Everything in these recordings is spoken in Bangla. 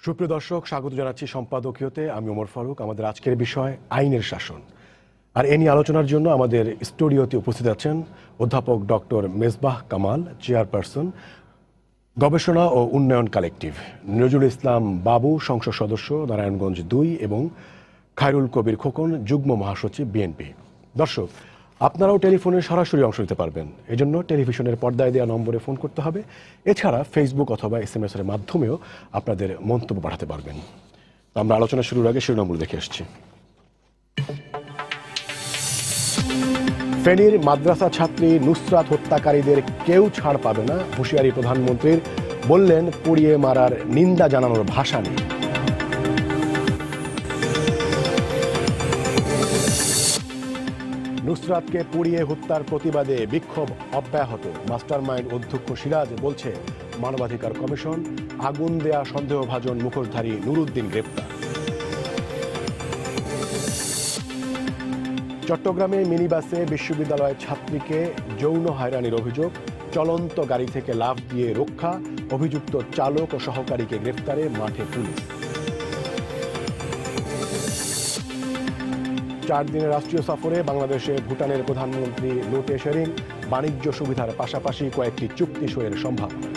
সুপ্রিয় দর্শক, স্বাগত জানাচ্ছি সম্পাদকীয়তে। আমি ওমর ফারুক। আমাদের আজকের বিষয় আইনের শাসন, আর এ নিয়ে আলোচনার জন্য আমাদের স্টুডিওতে উপস্থিত আছেন অধ্যাপক ডক্টর মেজবাহ কামাল, চেয়ারপারসন গবেষণা ও উন্নয়ন কালেকটিভ, নজরুল ইসলাম বাবু, সংসদ সদস্য নারায়ণগঞ্জ ২, এবং খায়রুল কবির খোকন, যুগ্ম মহাসচিব, বিএনপি। দর্শক, আপনারাও টেলিফোনে সরাসরি অংশ নিতে পারবেন। এজন্য টেলিভিশনের পর্দায় দেওয়া নম্বরে ফোন করতে হবে। এছাড়া ফেসবুক অথবা SMS এর মাধ্যমেও আপনাদের মন্তব্য পাঠাতে পারবেন। তো আমরা আলোচনা শুরুর আগে শিরোনামগুলো দেখে আসছি। ফেনীর মাদ্রাসা ছাত্রী নুসরাত হত্যাকারীদের কেউ ছাড় পাবে না, হুঁশিয়ারি প্রধানমন্ত্রীর। বললেন, পুড়িয়ে মারার নিন্দা জানানোর ভাষা নেই। নুসরাতকে পুড়িয়ে হত্যার প্রতিবাদে বিক্ষোভ অব্যাহত। মাস্টারমাইন্ড অধ্যক্ষ সিরাজ বলছে, মানবাধিকার কমিশন। আগুন দেয়া সন্দেহভাজন মুখোশধারী নুরুদ্দিন গ্রেপ্তার। চট্টগ্রামে মিনিবাসে বিশ্ববিদ্যালয়ের ছাত্রীকে যৌন হয়রানির অভিযোগ। চলন্ত গাড়ি থেকে লাফ দিয়ে রক্ষা। অভিযুক্ত চালক ও সহকারীকে গ্রেপ্তারে মাঠে পুলিশ। 4 দিনের রাষ্ট্রীয় সফরে বাংলাদেশে ভুটানের প্রধানমন্ত্রী লোটে শেরিং। বাণিজ্য সুবিধার পাশাপাশি কয়েকটি চুক্তি সইয়ের সম্ভাবনা।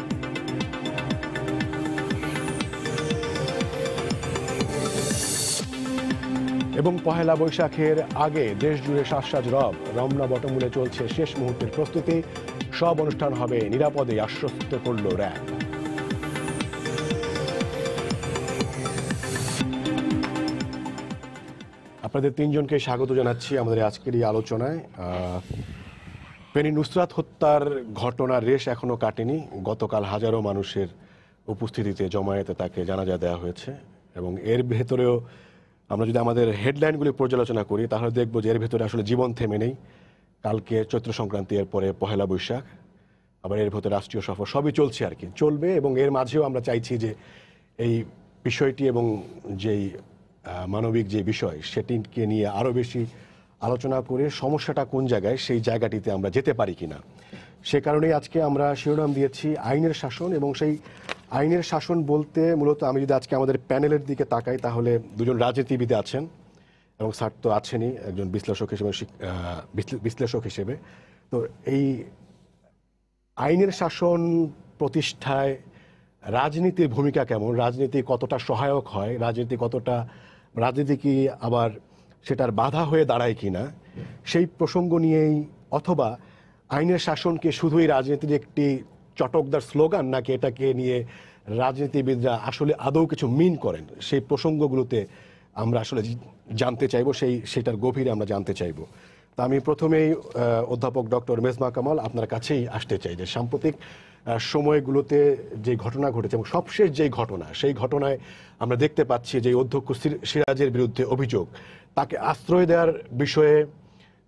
এবং পহেলা বৈশাখের আগে দেশ জুড়ে শ্বাসরাজ রব। রমনা বটমূলে চলছে শেষ মুহূর্তের প্রস্তুতি। সব অনুষ্ঠান হবে নিরাপদে, আশ্বস্ত করল র্যাব। আপনাদের তিনজনকে স্বাগত জানাচ্ছি আমাদের আজকের এই আলোচনায়। ফেনী নুসরাত হত্যার ঘটনার রেশ এখনো কাটেনি। গতকাল হাজারো মানুষের উপস্থিতিতে জমায়েতে তাকে জানাজা দেওয়া হয়েছে, এবং এর ভেতরেও আমরা যদি আমাদের হেডলাইনগুলি পর্যালোচনা করি তাহলে দেখব যে এর ভেতরে আসলে জীবন থেমে নেই। কালকে চৈত্র সংক্রান্তি, এর পরে পহেলা বৈশাখ, আবার এর ভেতরে রাষ্ট্রীয় সফর, সবই চলছে আর কি, চলবে। এবং এর মাঝেও আমরা চাইছি যে এই বিষয়টি এবং যেই মানবিক যে বিষয় সেটিকে নিয়ে আরও বেশি আলোচনা করে সমস্যাটা কোন জায়গায়, সেই জায়গাটিতে আমরা যেতে পারি কিনা। সে কারণেই আজকে আমরা শিরোনাম দিয়েছি আইনের শাসন। এবং সেই আইনের শাসন বলতে মূলত আমি যদি আজকে আমাদের প্যানেলের দিকে তাকাই তাহলে দুজন রাজনীতিবিদ আছেন, এবং স্যার তো আছেনই একজন বিশ্লেষক হিসেবে। তো এই আইনের শাসন প্রতিষ্ঠায় রাজনীতির ভূমিকা কেমন, রাজনীতি কতটা সহায়ক হয়, রাজনীতি কি আবার সেটার বাধা হয়ে দাঁড়ায় কিনা, সেই প্রসঙ্গ নিয়েই, অথবা আইনের শাসনকে শুধুই রাজনীতির একটি চটকদার স্লোগান, নাকি এটাকে নিয়ে রাজনীতিবিদরা আসলে আদৌ কিছু মিন করেন, সেই প্রসঙ্গগুলোতে আমরা আসলে জানতে চাইব, সেটার গভীরে আমরা জানতে চাইব। তা আমি প্রথমেই অধ্যাপক ডক্টর মেজবাহ কামাল আপনার কাছেই আসতে চাই যে সাম্প্রতিক সময়গুলোতে যে ঘটনা ঘটেছে এবং সবশেষ যেই ঘটনা, সেই ঘটনায় আমরা দেখতে পাচ্ছি যে অধ্যক্ষ সিরাজের বিরুদ্ধে অভিযোগ, তাকে আশ্রয় দেওয়ার বিষয়ে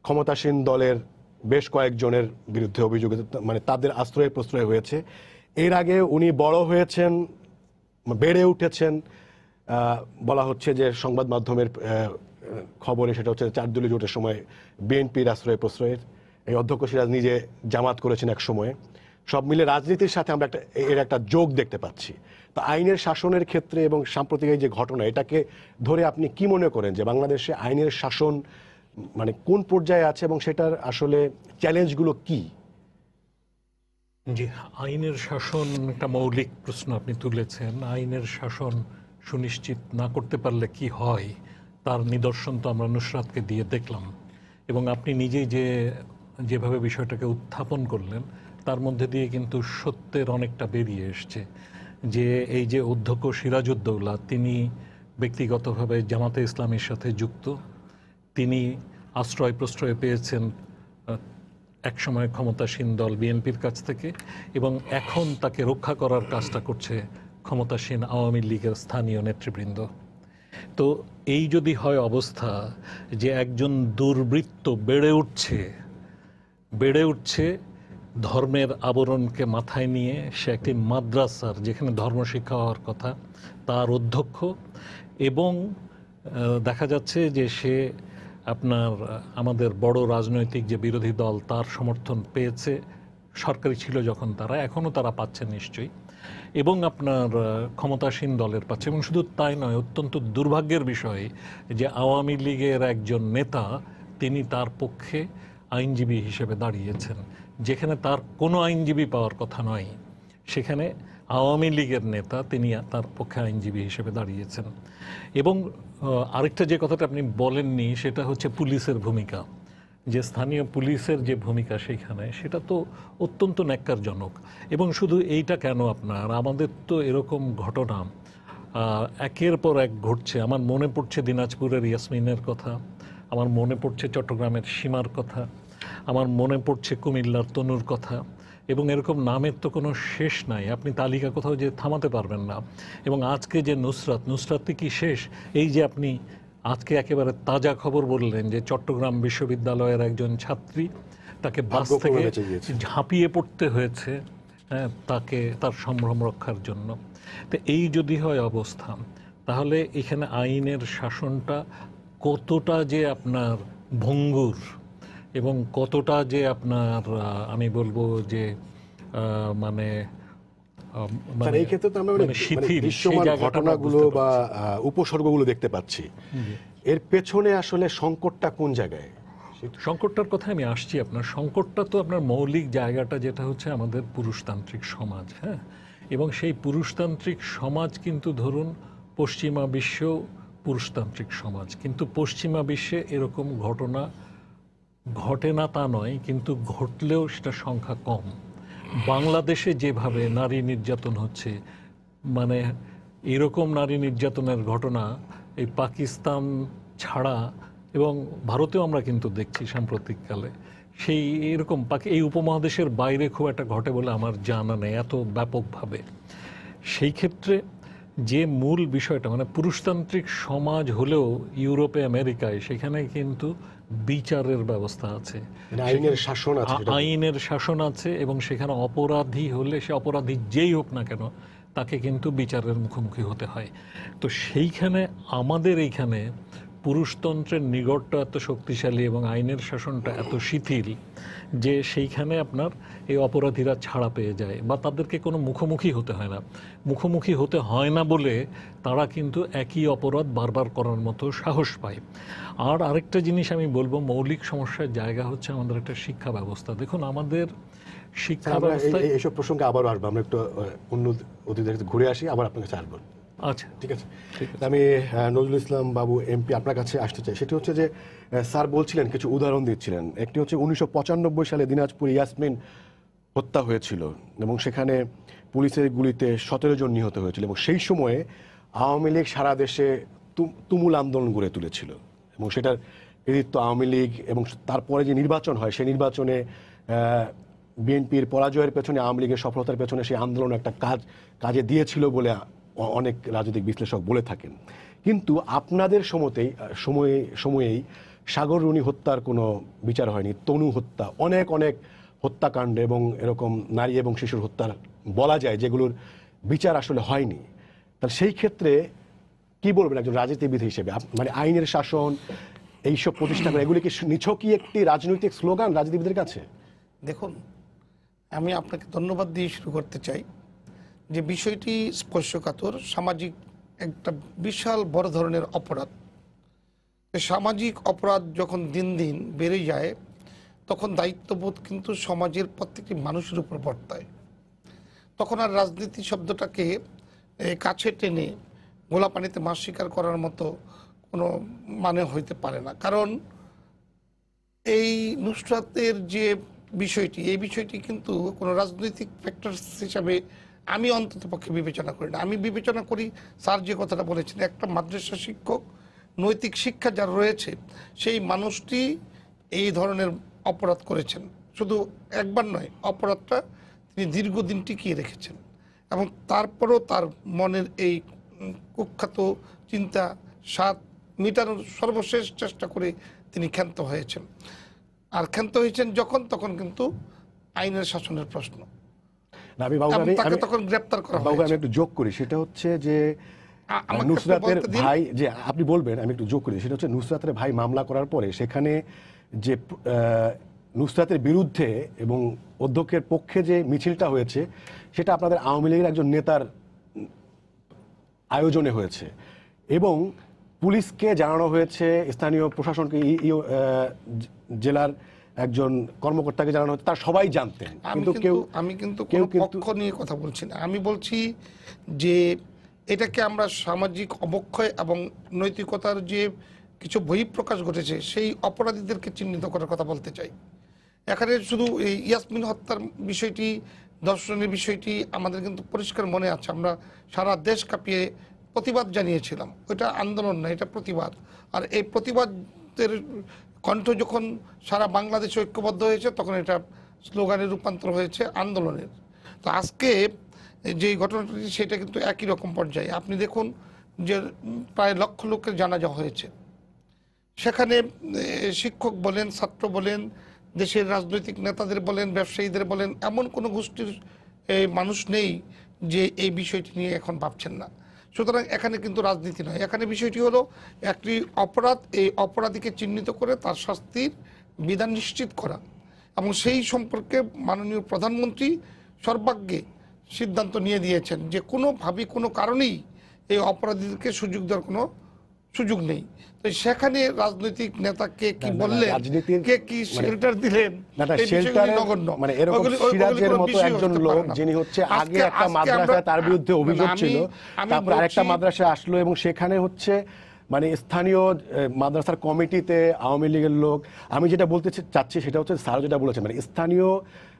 ক্ষমতাসীন দলের বেশ কয়েকজনের বিরুদ্ধে অভিযোগ, মানে তাদের আশ্রয় প্রশ্রয় হয়েছে। এর আগে উনি বড় হয়েছেন, বেড়ে উঠেছেন, বলা হচ্ছে যে সংবাদ মাধ্যমের খবরে সেটা হচ্ছে 4 দলীয় জোটের সময় বিএনপির আশ্রয় প্রশ্রয়ের। এই অধ্যক্ষ সিরাজ নিজে জামাত করেছেন এক সময়ে। সব মিলে রাজনীতির সাথে আমরা এর একটা যোগ দেখতে পাচ্ছি। তো আইনের শাসনের ক্ষেত্রে এবং সাম্প্রতিক এই যে ঘটনা, এটাকে ধরে আপনি কি মনে করেন যে বাংলাদেশে আইনের শাসন মানে কোন পর্যায়ে আছে এবং সেটার আসলে চ্যালেঞ্জগুলো কি? জি, আইনের শাসন একটা মৌলিক প্রশ্ন আপনি তুলেছেন। আইনের শাসন সুনিশ্চিত না করতে পারলে কি হয় তার নিদর্শন তো আমরা নুসরাতকে দিয়ে দেখলাম। এবং আপনি নিজেই যেভাবে বিষয়টাকে উত্থাপন করলেন তার মধ্যে দিয়ে কিন্তু সত্যের অনেকটা বেরিয়ে এসছে। যে এই যে অধ্যক্ষ সিরাজউদ্দৌলা, তিনি ব্যক্তিগতভাবে জামাতে ইসলামীর সাথে যুক্ত। তিনি আশ্রয় প্রশ্রয় পেয়েছেন একসময় ক্ষমতাসীন দল বিএনপির কাছ থেকে, এবং এখন তাকে রক্ষা করার কাজটা করছে ক্ষমতাসীন আওয়ামী লীগের স্থানীয় নেতৃবৃন্দ। তো এই যদি হয় অবস্থা যে একজন দুর্বৃত্ত বেড়ে উঠছে ধর্মের আবরণকে মাথায় নিয়ে, সে একটি মাদ্রাসার, যেখানে ধর্মশিক্ষা হওয়ার কথা, তার অধ্যক্ষ, এবং দেখা যাচ্ছে যে সে আমাদের বড় রাজনৈতিক যে বিরোধী দল তার সমর্থন পেয়েছে, সরকারি ছিল যখন তারা, এখনও তারা পাচ্ছেন নিশ্চয়ই। এবং আপনার ক্ষমতাসীন দলের পাচ্ছে। এবং শুধু তাই নয়, অত্যন্ত দুর্ভাগ্যের বিষয় যে আওয়ামী লীগের একজন নেতা তিনি তার পক্ষে আইনজীবী হিসেবে দাঁড়িয়েছেন, যেখানে তার কোনো আইনজীবী পাওয়ার কথা নয়, সেখানে আওয়ামী লীগের নেতা তিনি তার পক্ষে আইনজীবী হিসেবে দাঁড়িয়েছেন। এবং আরেকটা যে কথাটা আপনি বলেননি সেটা হচ্ছে পুলিশের ভূমিকা, যে স্থানীয় পুলিশের যে ভূমিকা সেইখানে, সেটা তো অত্যন্ত ন্যাক্কারজনক। এবং শুধু এইটা কেন, আপনার আমাদের তো এরকম ঘটনা একের পর এক ঘটছে। আমার মনে পড়ছে দিনাজপুরের ইয়াসমিনের কথা, আমার মনে পড়ছে চট্টগ্রামের সীমার কথা, আমার মনে পড়ছে কুমিল্লার তনুর কথা, এবং এরকম নামের তো কোনো শেষ নাই, আপনি তালিকা কোথাও যে থামাতে পারবেন না। এবং আজকে যে নুসরাত কি শেষ? এই যে আপনি আজকে একেবারে তাজা খবর বললেন যে চট্টগ্রাম বিশ্ববিদ্যালয়ের একজন ছাত্রী, তাকে বাস থেকে ঝাঁপিয়ে পড়তে হয়েছে, হ্যাঁ, তাকে তার সম্ভ্রম রক্ষার জন্য। তো এই যদি হয় অবস্থা, তাহলে এখানে আইনের শাসনটা কতটা যে আপনার ভঙ্গুর এবং কতটা যে আপনার আমি বলবো যে মানে মানে এই ক্ষেত্রে তো আমরা শিথিল দৃশ্যমান ঘটনাগুলো বা উপসর্গগুলো দেখতে পাচ্ছি। এর পেছনে আসলে সংকটটা কোন জায়গায়? সংকটটার কথা আমি আসছি। আপনার সংকটটা তো আপনার মৌলিক জায়গাটা যেটা হচ্ছে আমাদের পুরুষতান্ত্রিক সমাজ, হ্যাঁ। এবং সেই পুরুষতান্ত্রিক সমাজ কিন্তু ধরুন পশ্চিমা বিশ্ব পুরুষতান্ত্রিক সমাজ, কিন্তু পশ্চিমা বিশ্বে এরকম ঘটনা ঘটে না তা নয়, কিন্তু ঘটলেও সেটা সংখ্যা কম। বাংলাদেশে যেভাবে নারী নির্যাতন হচ্ছে, মানে এরকম নারী নির্যাতনের ঘটনা এই পাকিস্তান ছাড়া এবং ভারতেও আমরা কিন্তু দেখছি সাম্প্রতিককালে, সেই এরকম এই উপমহাদেশের বাইরে খুব একটা ঘটে বলে আমার জানা নেই এত ব্যাপকভাবে। সেই ক্ষেত্রে যে মূল বিষয়টা, মানে পুরুষতান্ত্রিক সমাজ হলেও ইউরোপে আমেরিকায় সেখানে কিন্তু বিচারের ব্যবস্থা আছে, আইনের শাসন আছে, আইনের শাসন আছে, এবং সেখানে অপরাধী হলে সে অপরাধী যেই হোক না কেন তাকে কিন্তু বিচারের মুখোমুখি হতে হয়। তো সেইখানে আমাদের এইখানে পুরুষতন্ত্রের নিগড়টা এত শক্তিশালী এবং আইনের শাসনটা এত শিথিল যে সেইখানে আপনার এই অপরাধীরা ছাড়া পেয়ে যায় বা তাদেরকে কোনো মুখোমুখি হতে হয় না। মুখোমুখি হতে হয় না বলে তারা কিন্তু একই অপরাধ বারবার করার মতো সাহস পায়। আর আরেকটা জিনিস আমি বলবো, মৌলিক সমস্যার জায়গা হচ্ছে আমাদের একটা শিক্ষা ব্যবস্থা। দেখুন আমাদের শিক্ষা ব্যবস্থা, এইসব প্রসঙ্গে আবারও আসবো, আমরা একটু অন্য অতিথিদের কাছে ঘুরে আসি, আবার আপনার কাছে আসবো। আচ্ছা ঠিক আছে। আমি নজরুল ইসলাম বাবু এমপি আপনার কাছে আসতে চাই। সেটি হচ্ছে যে স্যার বলছিলেন, কিছু উদাহরণ দিচ্ছিলেন। একটি হচ্ছে 1995 সালে দিনাজপুরে ইয়াসমিন হত্যা হয়েছিল এবং সেখানে পুলিশের গুলিতে 17 জন নিহত হয়েছিল, এবং সেই সময়ে আওয়ামী লীগ সারা দেশে তুমুল আন্দোলন গড়ে তুলেছিল এবং সেটার কৃতিত্ব আওয়ামী লীগ। এবং তারপরে যে নির্বাচন হয়, সেই নির্বাচনে বিএনপির পরাজয়ের পেছনে, আওয়ামী লীগের সফলতার পেছনে সেই আন্দোলন একটা কাজে দিয়েছিল বলে অনেক রাজনৈতিক বিশ্লেষক বলে থাকেন। কিন্তু আপনাদের সময়েই সাগর রুনি হত্যার কোনো বিচার হয়নি, তনু হত্যা, অনেক অনেক হত্যাকাণ্ড এবং এরকম নারী এবং শিশুর হত্যার বলা যায় যেগুলোর বিচার আসলে হয়নি। তাহলে সেই ক্ষেত্রে কি বলবেন একজন রাজনীতিবিদ হিসেবে? মানে আইনের শাসন এইসব প্রতিষ্ঠা করে, এগুলি কি নিছকই একটি রাজনৈতিক স্লোগান রাজনীতিবিদের কাছে? দেখুন, আমি আপনাকে ধন্যবাদ দিয়ে শুরু করতে চাই যে বিষয়টি স্পর্শকাতর, সামাজিক একটা বিশাল বড় ধরনের অপরাধ। সামাজিক অপরাধ যখন দিন দিন বেড়ে যায় তখন দায়িত্ববোধ কিন্তু সমাজের প্রত্যেকটি মানুষের উপর বর্তায়। তখন আর রাজনীতি শব্দটাকে কাছে টেনে গোলা পানিতে মাছ শিকার করার মতো কোনো মানে হইতে পারে না। কারণ এই নুসরাতের যে বিষয়টি, এই বিষয়টি কিন্তু কোনো রাজনৈতিক ফ্যাক্টর হিসাবে আমি অন্তত পক্ষে বিবেচনা করি না। আমি বিবেচনা করি স্যার যে কথাটা বলেছেন, একটা মাদ্রাসা শিক্ষক, নৈতিক শিক্ষা যার রয়েছে, সেই মানুষটি এই ধরনের অপরাধ করেছেন, শুধু একবার নয়, অপরাধটা তিনি দীর্ঘদিন টিকিয়ে রেখেছেন এবং তারপরও তার মনের এই কুখ্যাত চিন্তা স্বাদ মিটানোর সর্বশেষ চেষ্টা করে তিনি ক্ষান্ত হয়েছেন। আর ক্ষান্ত হয়েছেন যখন, তখন কিন্তু আইনের শাসনের প্রশ্ন, তাকে তখন গ্রেপ্তার করা হয়েছে। আমি একটু যোগ করি, সেটা হচ্ছে যে নুসরাতের ভাই, যে আপনি বলবেন, আমি একটু যোগ করি, সেটা হচ্ছে নুসরাতের ভাই মামলা করার পরে সেখানে যে নুসরাতের বিরুদ্ধে এবং অধ্যক্ষের পক্ষে যে মিছিলটা হয়েছে সেটা আপনাদের আওয়ামী লীগের একজন নেতার আয়োজনে হয়েছে এবং পুলিশকে জানানো হয়েছে, স্থানীয় প্রশাসনকে জেলার একজন কর্মকর্তাকে জানানো হয়েছে, তার সবাই জানতেন, আমি কিন্তু কোনো পক্ষ নিয়ে কথা বলছি না। আমি বলছি যে এটাকে আমরা সামাজিক অবক্ষয় এবং নৈতিকতার যে কিছু বহিঃপ্রকাশ ঘটেছে সেই অপরাধীদেরকে চিহ্নিত করার কথা বলতে চাই। এখানে শুধু এই ইয়াসমিন হত্যার বিষয়টি, ধর্ষণের বিষয়টি আমাদের কিন্তু পরিষ্কার মনে আছে। আমরা সারা দেশ কাঁপিয়ে প্রতিবাদ জানিয়েছিলাম। ওইটা আন্দোলন না, এটা প্রতিবাদ। আর এই প্রতিবাদের কণ্ঠ যখন সারা বাংলাদেশে ঐক্যবদ্ধ হয়েছে তখন এটা স্লোগানের রূপান্তর হয়েছে আন্দোলনের। তো আজকে যে ঘটনাটি সেটা কিন্তু একই রকম পর্যায়ে। আপনি দেখুন যে প্রায় লক্ষ লোকের জানাজা হয়েছে, সেখানে শিক্ষক বলেন, ছাত্র বলেন, দেশের রাজনৈতিক নেতাদের বলেন, ব্যবসায়ীদের বলেন, এমন কোনো গোষ্ঠীর মানুষ নেই যে এই বিষয়টি নিয়ে এখন ভাবছেন না। সুতরাং এখানে কিন্তু রাজনীতি নয়, এখানে বিষয়টি হলো একটি অপরাধ, এই অপরাধীকে চিহ্নিত করে তার শাস্তির বিধান নিশ্চিত করা এবং সেই সম্পর্কে মাননীয় প্রধানমন্ত্রী সর্বাগ্রে সিদ্ধান্ত নিয়ে দিয়েছেন যে কোনোভাবে কোনো কারণেই এই অপরাধীদেরকে সুযোগ দেওয়ার কোনো সুযোগ নেই। তো সেখানে রাজনৈতিক নেতাকে কি বললেন, কে কি শেল্টার দিলেন, মানে এরকম সিরাজের মতো একজন লোক যিনি হচ্ছে আগে একটা মাদ্রাসায় তার বিরুদ্ধে অভিযোগ ছিল, তারপর আরেকটা মাদ্রাসায় আসলো এবং সেখানে হচ্ছে মানে স্থানীয় মাদ্রাসার কমিটিতে আওয়ামী লীগের লোক। আমি যেটা বলতে চাচ্ছি সেটা হচ্ছে স্যার যেটা বলেছেন, মানে স্থানীয়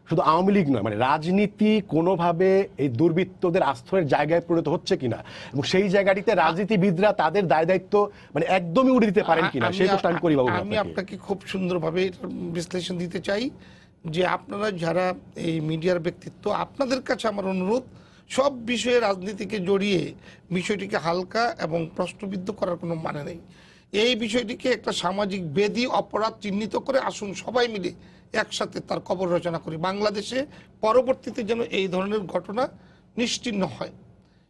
শুধু আওয়ামী লীগ নয়, মানে রাজনীতি কোনোভাবে এই দুর্বৃত্তদের আশ্রয়ের জায়গায় পরিণত হচ্ছে কিনা এবং সেই জায়গাটিতে রাজনীতিবিদরা তাদের দায় দায়িত্ব মানে একদমই উড়ে দিতে পারেন কিনা সেই প্রশ্ন আমি করি। বাবু, আমি আপনাকে খুব সুন্দরভাবে বিশ্লেষণ দিতে চাই যে আপনারা যারা এই মিডিয়ার ব্যক্তিত্ব, আপনাদের কাছে আমার অনুরোধ, সব বিষয়ে রাজনীতিকে জড়িয়ে বিষয়টিকে হালকা এবং প্রশ্নবিদ্ধ করার কোনো মানে নেই। এই বিষয়টিকে একটা সামাজিক বেধি অপরাধ চিহ্নিত করে আসুন সবাই মিলে একসাথে তার কবর রচনা করি। বাংলাদেশে পরবর্তীতে যেন এই ধরনের ঘটনা নিশ্চিহ্ন হয়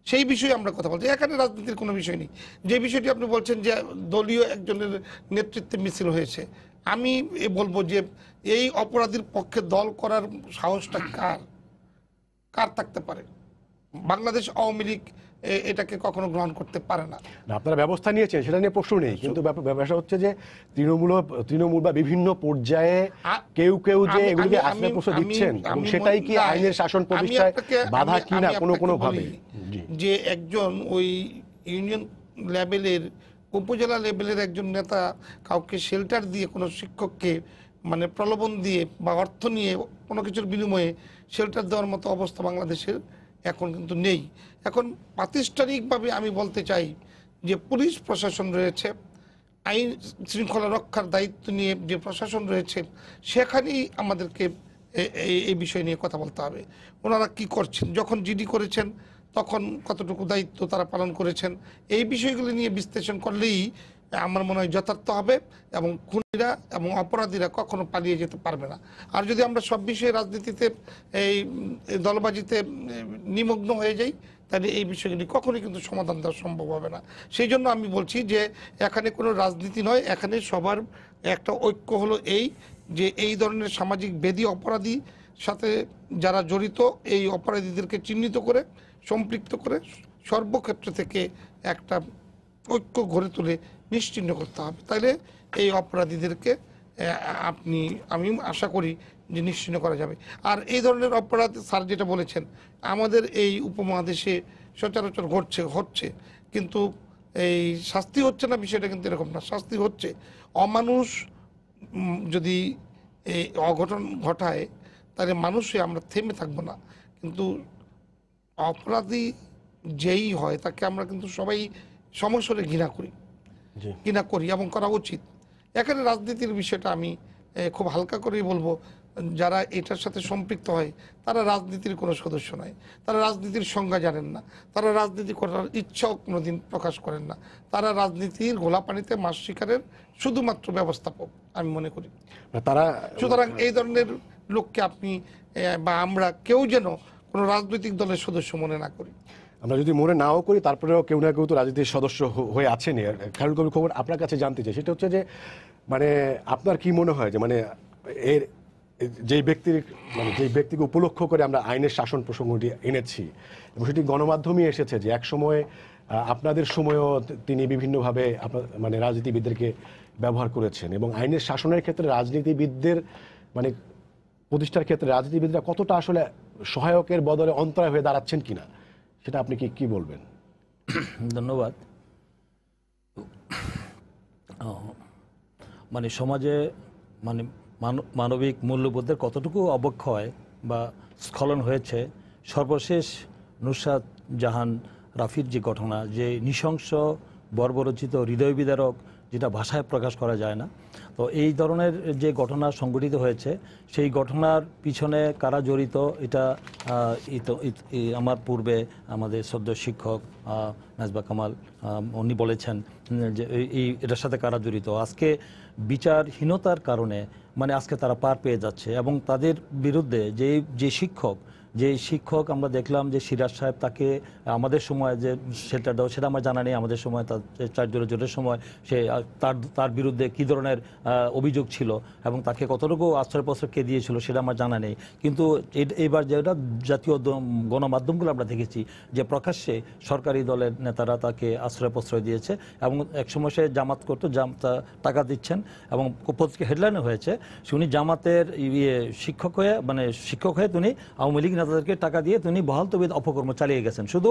সেই বিষয়ে আমরা কথা বলছি। এখানে রাজনীতির কোনো বিষয় নেই। যে বিষয়টি আপনি বলছেন যে দলীয় একজনের নেতৃত্বে মিছিল হয়েছে, আমি বলবো যে এই অপরাধীর পক্ষে দল করার সাহসটা কার থাকতে পারে? বাংলাদেশ আওয়ামী লীগ এটাকে কখনো গ্রহণ করতে পারে না। আপনারা ব্যবস্থা নিয়েছেন সেটা নিয়ে প্রশ্ন নেই, কিন্তু ব্যাপারটা হচ্ছে যে তৃণমূল বা বিভিন্ন পর্যায়ে কেউ যে এগুলিকে আশ্রয় প্রশ্ন দিচ্ছেন এবং সেটাই কি আইনের শাসন প্রতিষ্ঠায় বাধা কিনা কোনো ভাবে? যে একজন ওই ইউনিয়ন লেভেলের, উপজেলা লেভেলের একজন নেতা কাউকে শেল্টার দিয়ে কোনো শিক্ষককে মানে প্রলোভন দিয়ে বা অর্থ নিয়ে কোনো কিছুর বিনিময়ে শেল্টার দেওয়ার মতো অবস্থা বাংলাদেশের এখন কিন্তু নেই। এখন প্রাতিষ্ঠানিকভাবে আমি বলতে চাই যে পুলিশ প্রশাসন রয়েছে, আইন শৃঙ্খলা রক্ষার দায়িত্ব নিয়ে যে প্রশাসন রয়েছে, সেখানেই আমাদেরকে এই বিষয় নিয়ে কথা বলতে হবে। ওনারা কি করছেন, যখন জিডি করেছেন তখন কতটুকু দায়িত্ব তারা পালন করেছেন, এই বিষয়গুলি নিয়ে বিশ্লেষণ করলেই আমার মনে হয় যথার্থ হবে এবং খুনিরা এবং অপরাধীরা কখনো পালিয়ে যেতে পারবে না। আর যদি আমরা সব বিষয়ে রাজনীতিতে এই দলবাজিতে নিমগ্ন হয়ে যাই তাহলে এই বিষয়গুলি কখনোই কিন্তু সমাধান দেওয়া সম্ভব হবে না। সেই জন্য আমি বলছি যে এখানে কোনো রাজনীতি নয়, এখানে সবার একটা ঐক্য হলো এই যে এই ধরনের সামাজিক বেধি অপরাধী সাথে যারা জড়িত এই অপরাধীদেরকে চিহ্নিত করে সম্পৃক্ত করে সর্বক্ষেত্র থেকে একটা ঐক্য গড়ে তুলে নিশ্চিহ্ন করতে হবে। তাইলে এই অপরাধীদেরকে আমি আশা করি যে নিশ্চিহ্ন করা যাবে। আর এই ধরনের অপরাধ স্যার যেটা বলেছেন আমাদের এই উপমহাদেশে সচরাচর হচ্ছে কিন্তু এই শাস্তি হচ্ছে না, বিষয়টা কিন্তু এরকম না, শাস্তি হচ্ছে। অমানুষ যদি এই অঘটন ঘটায় তাহলে মানুষে আমরা থেমে থাকবো না, কিন্তু অপরাধী যেই হয় তাকে আমরা কিন্তু সবাই সমস্যারে ঘৃণা করি এবং করা উচিত। এখানে রাজনীতির বিষয়টা আমি খুব হালকা করেই বলবো, যারা এটার সাথে সম্পৃক্ত হয় তারা রাজনীতির কোনো সদস্য নয়, তারা রাজনীতির সংজ্ঞা জানেন না, তারা রাজনীতি করার ইচ্ছাও কোনোদিন প্রকাশ করেন না, তারা রাজনীতির গোলাপানিতে মাছ শিকারের শুধুমাত্র ব্যবস্থাপক আমি মনে করি তারা। সুতরাং এই ধরনের লোককে আপনি বা আমরা কেউ যেন কোনো রাজনৈতিক দলের সদস্য মনে না করি। আমরা যদি মনে নাও করি তারপরেও কেউ না কেউ তো রাজনীতির সদস্য হয়ে আছেন। খায়রুল কবির খবর আপনার কাছে জানতে চাই, সেটা হচ্ছে যে মানে আপনার কি মনে হয় যে মানে এর যেই ব্যক্তিকে উপলক্ষ করে আমরা আইনের শাসন প্রসঙ্গটি এনেছি এবং সেটি গণমাধ্যমে এসেছে যে এক সময় আপনাদের সময়ও তিনি বিভিন্নভাবে মানে রাজনীতিবিদদেরকে ব্যবহার করেছেন এবং আইনের শাসনের ক্ষেত্রে রাজনীতিবিদদের মানে প্রতিষ্ঠার ক্ষেত্রে রাজনীতিবিদরা কতটা আসলে সহায়কের বদলে অন্তরায় হয়ে দাঁড়াচ্ছেন কিনা সেটা আপনি কি বলবেন? ধন্যবাদ। মানে সমাজে মানে মানবিক মূল্যবোধের কতটুকু অবক্ষয় বা স্খলন হয়েছে, সর্বশেষ নুসরাত জাহান রাফির যে ঘটনা, যে নৃশংস বর্বরচিত হৃদয় বিদারক, যেটা ভাষায় প্রকাশ করা যায় না, তো এই ধরনের যে ঘটনা সংঘটিত হয়েছে সেই ঘটনার পিছনে কারা জড়িত এটা আমার পূর্বে আমাদের সদ্য শিক্ষক নাজবা কামাল উনি বলেছেন যে এটার সাথে কারা জড়িত। আজকে বিচারহীনতার কারণে মানে আজকে তারা পার পেয়ে যাচ্ছে এবং তাদের বিরুদ্ধে যে শিক্ষক আমরা দেখলাম যে সিরাজ সাহেব, তাকে আমাদের সময় যে শেল্টার দেওয়া সেটা আমার জানা নেই, আমাদের সময় তার 4 জোটের সময় সে তার বিরুদ্ধে কী ধরনের অভিযোগ ছিল এবং তাকে কতটুকু আশ্রয় প্রশ্রয় কে দিয়েছিল সেটা আমার জানা নেই। কিন্তু এবার যেটা জাতীয় গণমাধ্যমগুলো আমরা দেখেছি যে প্রকাশ্যে সরকারি দলের নেতারা তাকে আশ্রয় প্রশ্রয় দিয়েছে এবং একসময় সে জামাত করতো, টাকা দিচ্ছেন এবং পত্রিকা হেডলাইনে হয়েছে উনি জামাতের শিক্ষক হয়ে তিনি আওয়ামী লীগ নেতাদেরকে টাকা দিয়ে তিনি বহাল তবিয়ত অপকর্ম চালিয়ে গেছেন। শুধু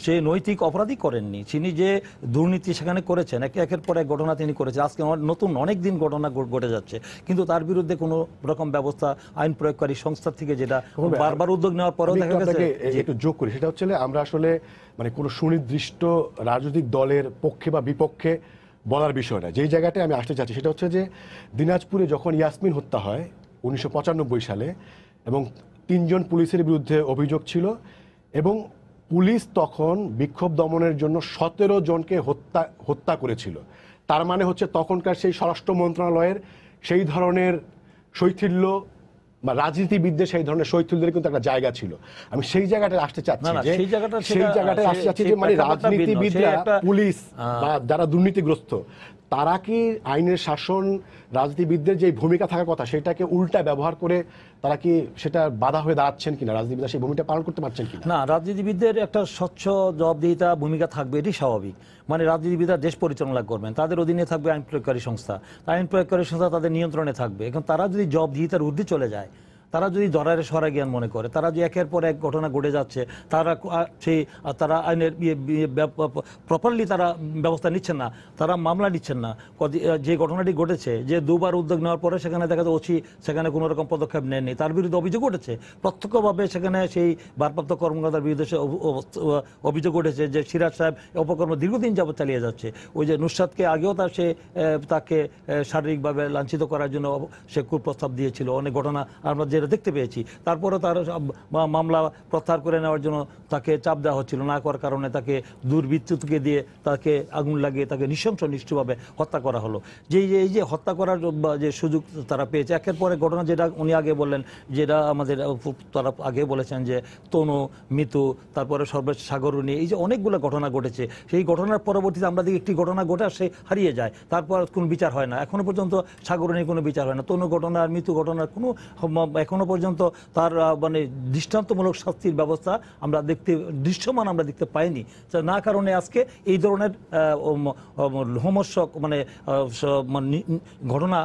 সে নৈতিক অপরাধই করেননি, তিনি যে দুর্নীতি সেখানে করেছেন, একের পর এক ঘটনা তিনি করেছেন। আজকে নতুন অনেক দিন ঘটনা ঘটে যাচ্ছে, কিন্তু তার বিরুদ্ধে কোনো রকম ব্যবস্থা আইন প্রয়োগকারী সংস্থা থেকে যেটা বারবার উদ্যোগ নেওয়ার পরেও দেখা গেছে। একটু যোগ করি, সেটা হচ্ছে আমরা আসলে মানে কোনো সুনির্দিষ্ট রাজনৈতিক দলের পক্ষে বা বিপক্ষে বলার বিষয় না। যেই জায়গাটায় আমি আসতে চাচ্ছি সেটা হচ্ছে যে দিনাজপুরে যখন ইয়াসমিন হত্যা হয় 1995 সালে এবং 3 জন পুলিশের বিরুদ্ধে অভিযোগ ছিল এবং পুলিশ তখন বিক্ষোভ দমনের জন্য 17 জনকে হত্যা করেছিল। তার মানে হচ্ছে তখনকার সেই স্বরাষ্ট্র মন্ত্রণালয়ের সেই ধরনের শৈথিল্য বা রাজনীতিবিদদের সেই ধরনের শৈথিল্যের কিন্তু একটা জায়গা ছিল। আমি সেই জায়গাটায় আসতে চাচ্ছি যে মানে রাজনীতিবিদরা, পুলিশ বা যারা দুর্নীতিগ্রস্ত, তারা কি আইনের শাসন রাজনীতিবিদদের যে ভূমিকা থাকার কথা সেটাকে উল্টা ব্যবহার করে তারা কি সেটা বাধা হয়ে দাঁড়াচ্ছেন কিনা, রাজনীতিবিদরা সেই ভূমিকা পালন করতে পারছেন কিনা? না, রাজনীতিবিদদের একটা স্বচ্ছ জবাবদিহিতা ভূমিকা থাকবে, এটি স্বাভাবিক। মানে রাজনীতিবিদরা দেশ পরিচালনা করবেন, তাদের অধীনে থাকবে আইন প্রয়োগকারী সংস্থা, আইন প্রয়োগকারী সংস্থা তাদের নিয়ন্ত্রণে থাকবে। এখন তারা যদি জবাবদিহিতার ঊর্ধ্বে চলে যায়, তারা যদি দরারে সরা জ্ঞান মনে করে, তারা যে একের পর এক ঘটনা ঘটে যাচ্ছে, তারা আইনের প্রপারলি তারা ব্যবস্থা নিচ্ছেন না, তারা মামলা নিচ্ছেন না। যে ঘটনাটি ঘটেছে, যে 2বার উদ্যোগ নেওয়ার পরে সেখানে দেখা যায় ওসি সেখানে কোনো রকম পদক্ষেপ নেননি, তার বিরুদ্ধে অভিযোগ উঠেছে প্রত্যক্ষভাবে। সেখানে সেই ভারপ্রাপ্ত কর্মকর্তার বিরুদ্ধে অভিযোগ উঠেছে যে সিরাজ সাহেব অপকর্ম দীর্ঘদিন যাবত চালিয়ে যাচ্ছে। ওই যে নুসরাতকে আগেও তাকে শারীরিকভাবে লাঞ্ছিত করার জন্য সে কুপ্রস্তাব দিয়েছিল, অনেক ঘটনা আমরা যেটা দেখতে পেয়েছি। তারপরে তার মামলা প্রত্যাহার করে নেওয়ার জন্য তাকে চাপ দেওয়া হচ্ছিল, না করার কারণে তাকে দুর্বৃত্তকে দিয়ে তাকে আগুন লাগিয়ে তাকে নিঃশংসভাবে হত্যা করা হলো। এই যে হত্যা করার যে সুযোগ তারা পেয়েছে, একের পরে ঘটনা, যেটা উনি আগে বললেন, যেটা আমাদের তারা আগে বলেছেন যে তনু, মিতু, তারপরে সর্বশেষ সাগরণী, এই যে অনেকগুলো ঘটনা ঘটেছে, সেই ঘটনার পরবর্তীতে আমরা দেখি একটি ঘটনা ঘটে সে হারিয়ে যায়, তারপর কোনো বিচার হয় না। এখনো পর্যন্ত সাগরণীর কোনো বিচার হয় না, তনু ঘটনার, মৃত্যু ঘটনার কোনো এখনো পর্যন্ত তার মানে দৃষ্টান্তমূলক শাস্তির ব্যবস্থা আমরা দৃশ্যমান দেখতে পাইনি। না কারণে আজকে এই ধরনের লোমহর্ষক মানে ঘটনা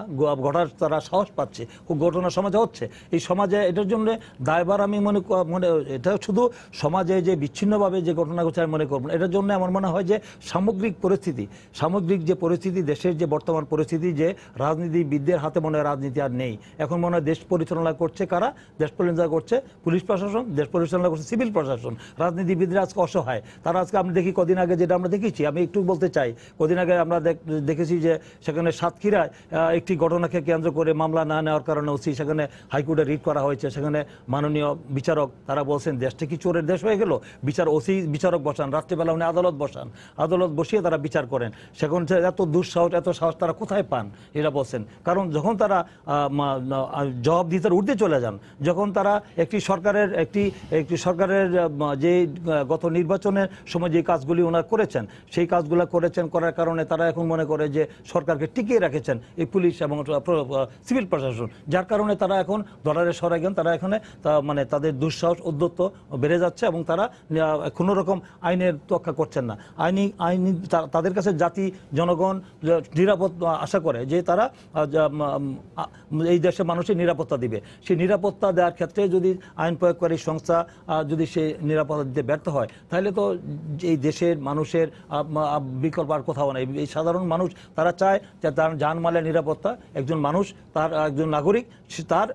ঘটার তারা সাহস পাচ্ছে, ঘটনা সমাজে হচ্ছে। এই সমাজে এটার জন্য দায়ভার আমি মনে এটা শুধু সমাজে যে বিচ্ছিন্নভাবে যে ঘটনা ঘটছে আমি মনে করব না। এটার জন্য আমার মনে হয় যে সামগ্রিক যে পরিস্থিতি, দেশের যে বর্তমান পরিস্থিতি, যে রাজনীতিবিদদের হাতে মনে হয় রাজনীতি আর নেই। এখন মনে হয় দেশ পরিচালনা করছে কারা? দেশ পরিচালনা করছে পুলিশ প্রশাসন, দেশ পরিচালনা করছে সিভিল প্রশাসন। রাজনীতিবিদরা আজকে অসহায়। তারা আজকে আমরা দেখি, কদিন আগে যেটা আমরা দেখেছি, আমি একটু বলতে চাই, কদিন আগে আমরা দেখেছি যে সেখানে সাতক্ষীরায় একটি ঘটনাকে কেন্দ্র করে মামলা না নেওয়ার কারণে ওসি সেখানে হাইকোর্টে রিট করা হয়েছে। সেখানে মাননীয় বিচারক তারা বলছেন দেশটা কি চোরের দেশ হয়ে গেল? বিচারক বসান, রাত্রিবেলা উনি আদালত বসিয়ে তারা বিচার করেন। সেখানে এত দুঃসাহস, এত সাহস তারা কোথায় পান? এরা বলছেন কারণ যখন তারা জবাবদিহিতার ঊর্ধ্বে চলে যান, যখন তারা একটি সরকারের যে গত নির্বাচনের সময় যে কাজগুলি ওনারা করেছেন, সেই কাজগুলো করার কারণে তারা এখন মনে করে যে সরকারকে টিকিয়ে রেখেছেন এই পুলিশ এবং সিভিল প্রশাসন, যার কারণে তারা এখন ডলারে সরে গেন। তারা এখানে মানে তাদের দুঃসাহস উদ্যত্ত বেড়ে যাচ্ছে এবং তারা কোনো রকম আইনের তোয়াক্কা করছেন না। তাদের কাছে জাতি জনগণ নিরাপদ আশা করে যে তারা এই দেশের মানুষের নিরাপত্তা দিবে। সেই নিরাপত্তা দেওয়ার ক্ষেত্রে যদি আইন প্রয়োগকারী সংস্থা যদি সেই নিরাপত্তা দিতে ব্যর্থ হয়, তাহলে তো এই দেশের মানুষের বিকল্প আর কোথাও নেই। এই সাধারণ মানুষ তারা চায় যে তার জানমালের নিরাপত্তা, একজন মানুষ তার একজন নাগরিক তার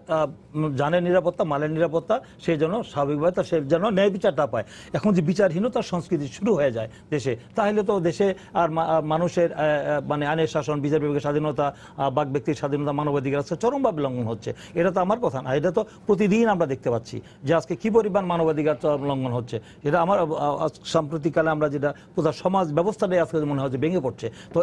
জানের নিরাপত্তা, মালের নিরাপত্তা, সেই জন্য স্বাভাবিকভাবে সে যেন ন্যায় বিচারটা পায়। এখন যে বিচারহীনতার সংস্কৃতি শুরু হয়ে যায় দেশে, তাহলে তো দেশে আর মানুষের মানে আইনের শাসন, বিচার বিভাগের স্বাধীনতা, বাক ব্যক্তির স্বাধীনতা, মানবাধিকার চরমভাবে লঙ্ঘন হচ্ছে। এটা তো আমার কথা না, এটা তো প্রতিদিন আমরা দেখতে পাচ্ছি যে আজকে কি পরিমাণ মানবাধিকার লঙ্ঘন হচ্ছে। এটা আমার সাম্প্রতিককালে আমরা যেটা পুরো সমাজ ব্যবস্থাটাই আজকে মনে হয় যে ভেঙে পড়ছে। তো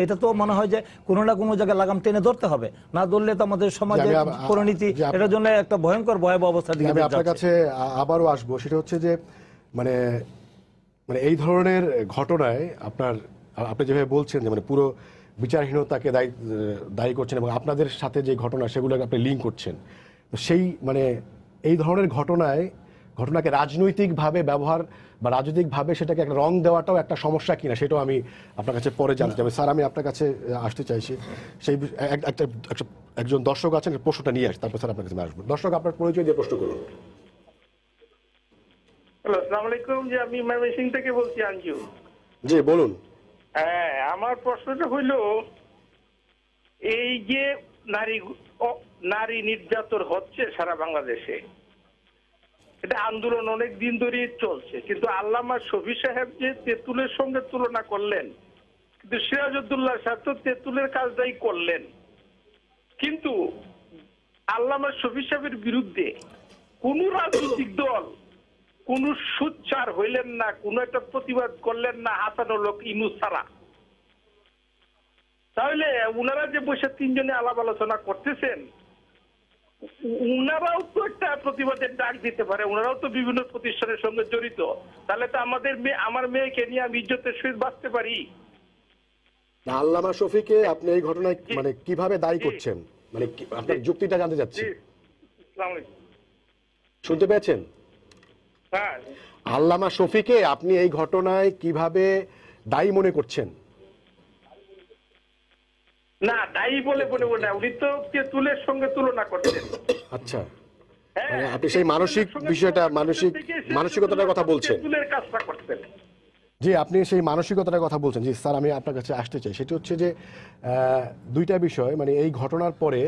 এটা তো মনে হয় যে কোনো না কোনো জায়গায় লাগাম টেনে ধরতে হবে, না ধরলে তো আমাদের সমাজের পরিণতি এটার জন্য একটা ভয়ঙ্কর ভয়াবহ অবস্থার দিকে আমি আপনার কাছে আবারও আসবো। সেটা হচ্ছে যে মানে এই ধরনের ঘটনায় আপনি যেভাবে বলছেন যে মানে পুরো বিচারহীনতাকে দায়ী করছেন এবং আপনাদের সাথে যে ঘটনা সেগুলোকে আপনি লিঙ্ক করছেন, তো সেই মানে এই ধরনের ঘটনাকে রাজনৈতিকভাবে ব্যবহার বা রাজনৈতিকভাবে সেটাকে একটা রং দেওয়াটাও একটা সমস্যা কিনা, সেটাও আমি আপনার কাছে পরে জানতে চাই। স্যার, আমি আপনার কাছে আসতে চাইছি, সেই একজন দর্শক আছেন, প্রশ্নটা নিয়ে আসি, তারপর স্যার আপনার কাছে আসবো। দর্শক, আপনার পরিচয় দিয়ে প্রশ্ন করুন। হ্যালো, আসসালামু আলাইকুম। যে আমি ময়মনসিংহ থেকে বলছি, আঞ্জু। জি, বলুন। হ্যাঁ, আমার প্রশ্নটা হইল, এই যে নারী নির্যাতন হচ্ছে সারা বাংলাদেশে, এটা আন্দোলন অনেক দিন ধরেই চলছে, কিন্তু আল্লামা শফি সাহেব যে তেঁতুলের সঙ্গে তুলনা করলেন, কিন্তু সিরাজউদ্দৌলার সাথে তেঁতুলের কাজটাই করলেন। কিন্তু আল্লামা শফি সাহেবের বিরুদ্ধে কোন রাজনৈতিক দল কোন সুচ্চার হইলেন না, কোন একটা প্রতিবাদ করলেন না হাসানুল হক ইউনূস ছাড়া। তাহলে উনারা যে বসে তিনজনে আলাপ আলোচনা করতেছেন, উনারাও তো একটা প্রতিবাদের ডাক দিতে পারে, উনারাও তো বিভিন্ন প্রতিষ্ঠানের সঙ্গে জড়িত। তাহলে তো আমার মেয়েকে নিয়ে আমি ইজ্জতের সহিত বাঁচতে পারি। আল্লামা শফিকে আপনি এই ঘটনায় মানে কিভাবে দায়ী করছেন, মানে আপনার যুক্তিটা জানতে চাচ্ছি। শুনতে পেয়েছেন? হ্যাঁ, আল্লামা শফিকে আপনি এই ঘটনায় কিভাবে দায়ী মনে করছেন? না, দায়ী বলে না, উনি তো তেঁতুলের সঙ্গে তুলনা করছেন। আচ্ছা, মানে আপনি সেই মানসিক বিষয়টা, মানসিকতার কথা বলছেন। তেঁতুলের কাজটা করতেন। জি, আপনি সেই মানসিকতার কথা বলছেন। জি স্যার, আমি আপনার কাছে আসতে চাই। সেটা হচ্ছে যে দুইটা বিষয়, মানে এই ঘটনার পরে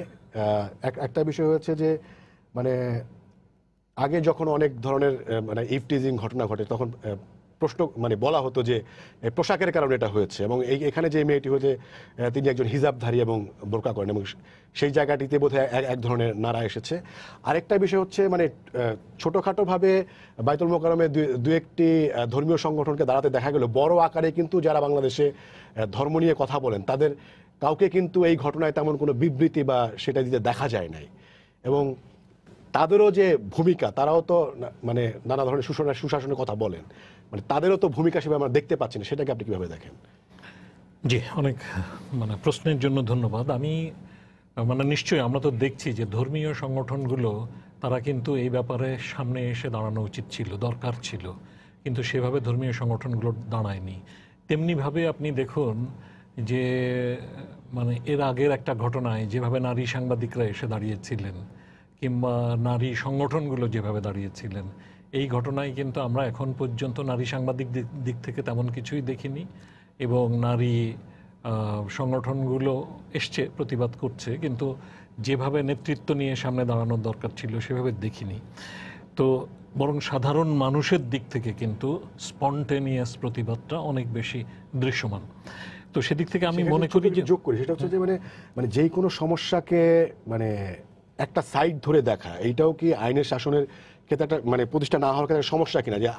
একটা বিষয় হচ্ছে যে মানে আগে যখন অনেক ধরনের মানে ইফটিজিং ঘটনা ঘটে, তখন প্রশ্ন মানে বলা হতো যে পোশাকের কারণে এটা হয়েছে, এবং এখানে যে মেয়েটি হয়েছে তিনি একজন হিজাবধারী এবং বোরকা করেন, এবং সেই জায়গাটিতে বোধহয় এক ধরনের নাড়া এসেছে। আরেকটা বিষয় হচ্ছে মানে ছোটোখাটোভাবে বাইতুল মোকাররমে দু একটি ধর্মীয় সংগঠনকে দাঁড়াতে দেখা গেল, বড় আকারে কিন্তু যারা বাংলাদেশে ধর্ম নিয়ে কথা বলেন তাদের কাউকে কিন্তু এই ঘটনায় তেমন কোনো বিবৃতি বা সেটা দিতে দেখা যায় নাই। এবং তাদেরও যে ভূমিকা, তারাও তো মানে নানা ধরনের সুশাসনের কথা বলেন, মানে তাদেরও তো ভূমিকা সেভাবে আমরা দেখতে পাচ্ছি না। সেটাকে আপনি কিভাবে দেখেন? জি, অনেক মানে প্রশ্নের জন্য ধন্যবাদ। আমি মানে নিশ্চয়ই আমরা তো দেখছি যে ধর্মীয় সংগঠনগুলো তারা কিন্তু এই ব্যাপারে সামনে এসে দাঁড়ানো উচিত ছিল, দরকার ছিল, কিন্তু সেভাবে ধর্মীয় সংগঠনগুলো দাঁড়ায়নি। তেমনিভাবে আপনি দেখুন যে মানে এর আগের একটা ঘটনায় যেভাবে নারী সাংবাদিকরা এসে দাঁড়িয়েছিলেন, কিংবা নারী সংগঠনগুলো যেভাবে দাঁড়িয়েছিলেন, এই ঘটনায় কিন্তু আমরা এখন পর্যন্ত নারী সাংবাদিক দিক থেকে তেমন কিছুই দেখিনি, এবং নারী সংগঠনগুলো এসছে, প্রতিবাদ করছে, কিন্তু যেভাবে নেতৃত্ব নিয়ে সামনে দাঁড়ানোর দরকার ছিল সেভাবে দেখিনি। তো বরং সাধারণ মানুষের দিক থেকে কিন্তু স্পন্টেনিয়াস প্রতিবাদটা অনেক বেশি দৃশ্যমান। তো সেদিক থেকে আমি মনে করি যে যোগ করি, সেটা হচ্ছে যে মানে যেই কোনো সমস্যাকে মানে একটা সাইড ধরে দেখা, এইটাও কি আইনের শাসনের ক্ষেত্রে একটা মানে প্রতিষ্ঠা না হওয়ার ক্ষেত্রে সমস্যা কিনা? যে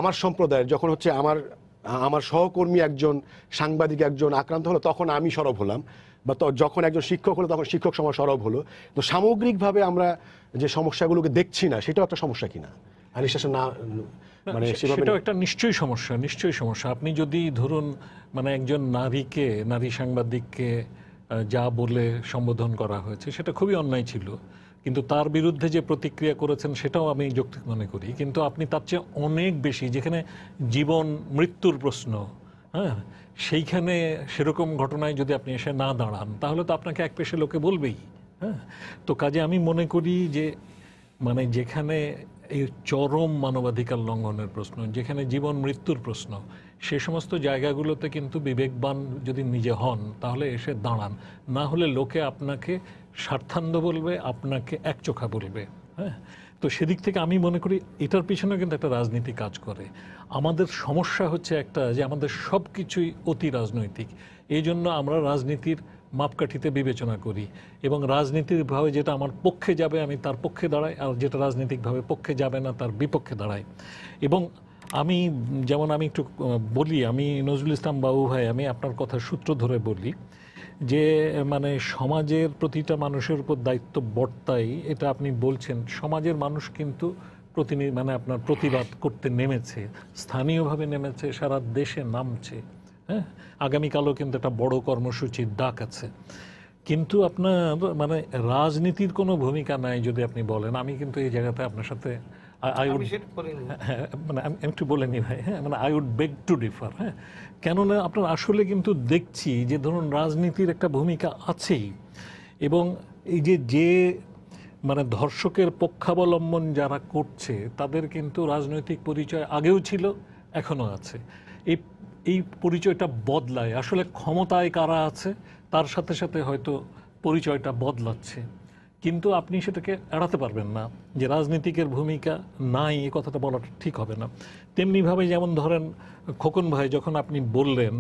আমার সম্প্রদায়ের যখন হচ্ছে আমার সহকর্মী একজন সাংবাদিক একজন আক্রান্ত হলো, তখন আমি সরব হলাম, বা যখন একজন শিক্ষক হলো তখন শিক্ষক সমাজ সরব হলো। তো সামগ্রিকভাবে আমরা যে সমস্যাগুলোকে দেখছি না, সেটাও একটা সমস্যা কিনা আইনের শাসন না মানে সেটাও একটা নিশ্চয়ই সমস্যা। আপনি যদি ধরুন মানে একজন নারী সাংবাদিককে যা বলে সম্বোধন করা হয়েছে সেটা খুবই অন্যায় ছিল, কিন্তু তার বিরুদ্ধে যে প্রতিক্রিয়া করেছেন সেটাও আমি যৌক্তিক মনে করি। কিন্তু আপনি তার চেয়ে অনেক বেশি, যেখানে জীবন মৃত্যুর প্রশ্ন, হ্যাঁ, সেইখানে সেরকম ঘটনায় যদি আপনি এসে না দাঁড়ান তাহলে তো আপনাকে এক পেশে লোকে বলবেই। হ্যাঁ, তো কাজে আমি মনে করি যে মানে যেখানে এই চরম মানবাধিকার লঙ্ঘনের প্রশ্ন, যেখানে জীবন মৃত্যুর প্রশ্ন, সে সমস্ত জায়গাগুলোতে কিন্তু বিবেকবান যদি নিজে হন তাহলে এসে দাঁড়ান, না হলে লোকে আপনাকে স্বার্থান্ধ বলবে, আপনাকে একচোখা বলবে। হ্যাঁ, তো সেদিক থেকে আমি মনে করি এটার পিছনে কিন্তু একটা রাজনীতি কাজ করে। আমাদের সমস্যা হচ্ছে একটা যে আমাদের সব কিছুই অতি রাজনৈতিক, এই জন্য আমরা রাজনীতির মাপকাঠিতে বিবেচনা করি এবং রাজনীতিকভাবে যেটা আমার পক্ষে যাবে আমি তার পক্ষে দাঁড়াই, আর যেটা রাজনৈতিকভাবে পক্ষে যাবে না তার বিপক্ষে দাঁড়াই। এবং আমি যেমন আমি একটু বলি, আমি নজরুল ইসলাম বাবু ভাই, আমি আপনার কথা সূত্র ধরে বলি যে মানে সমাজের প্রতিটা মানুষের উপর দায়িত্ব বর্তাই, এটা আপনি বলছেন। সমাজের মানুষ কিন্তু মানে আপনার প্রতিবাদ করতে নেমেছে, স্থানীয়ভাবে নেমেছে, সারা দেশে নামছে। হ্যাঁ, আগামীকালও কিন্তু একটা বড় কর্মসূচির ডাক আছে। কিন্তু আপনার মানে রাজনীতির কোনো ভূমিকা নাই যদি আপনি বলেন, আমি কিন্তু এই জায়গাতে আপনার সাথে মানে আমি একটু বলে নি ভাই। হ্যাঁ, মানে I would beg to differ. হ্যাঁ, কেননা আপনার আসলে কিন্তু দেখছি যে ধরুন রাজনীতির একটা ভূমিকা আছেই, এবং এই যে মানে ধর্ষকের পক্ষাবলম্বন যারা করছে তাদের কিন্তু রাজনৈতিক পরিচয় আগেও ছিল, এখনো আছে। এই পরিচয়টা বদলায়, আসলে ক্ষমতায় কারা আছে তার সাথে সাথে হয়তো পরিচয়টা বদলাচ্ছে, কিন্তু আপনি সেটাকে এড়াতে পারবেন না যে রাজনীতিকের ভূমিকা নাই, এই কথাটা বলাটা ঠিক হবে না। তেমনিভাবে যেমন ধরেন খোকন ভাই, যখন আপনি বললেন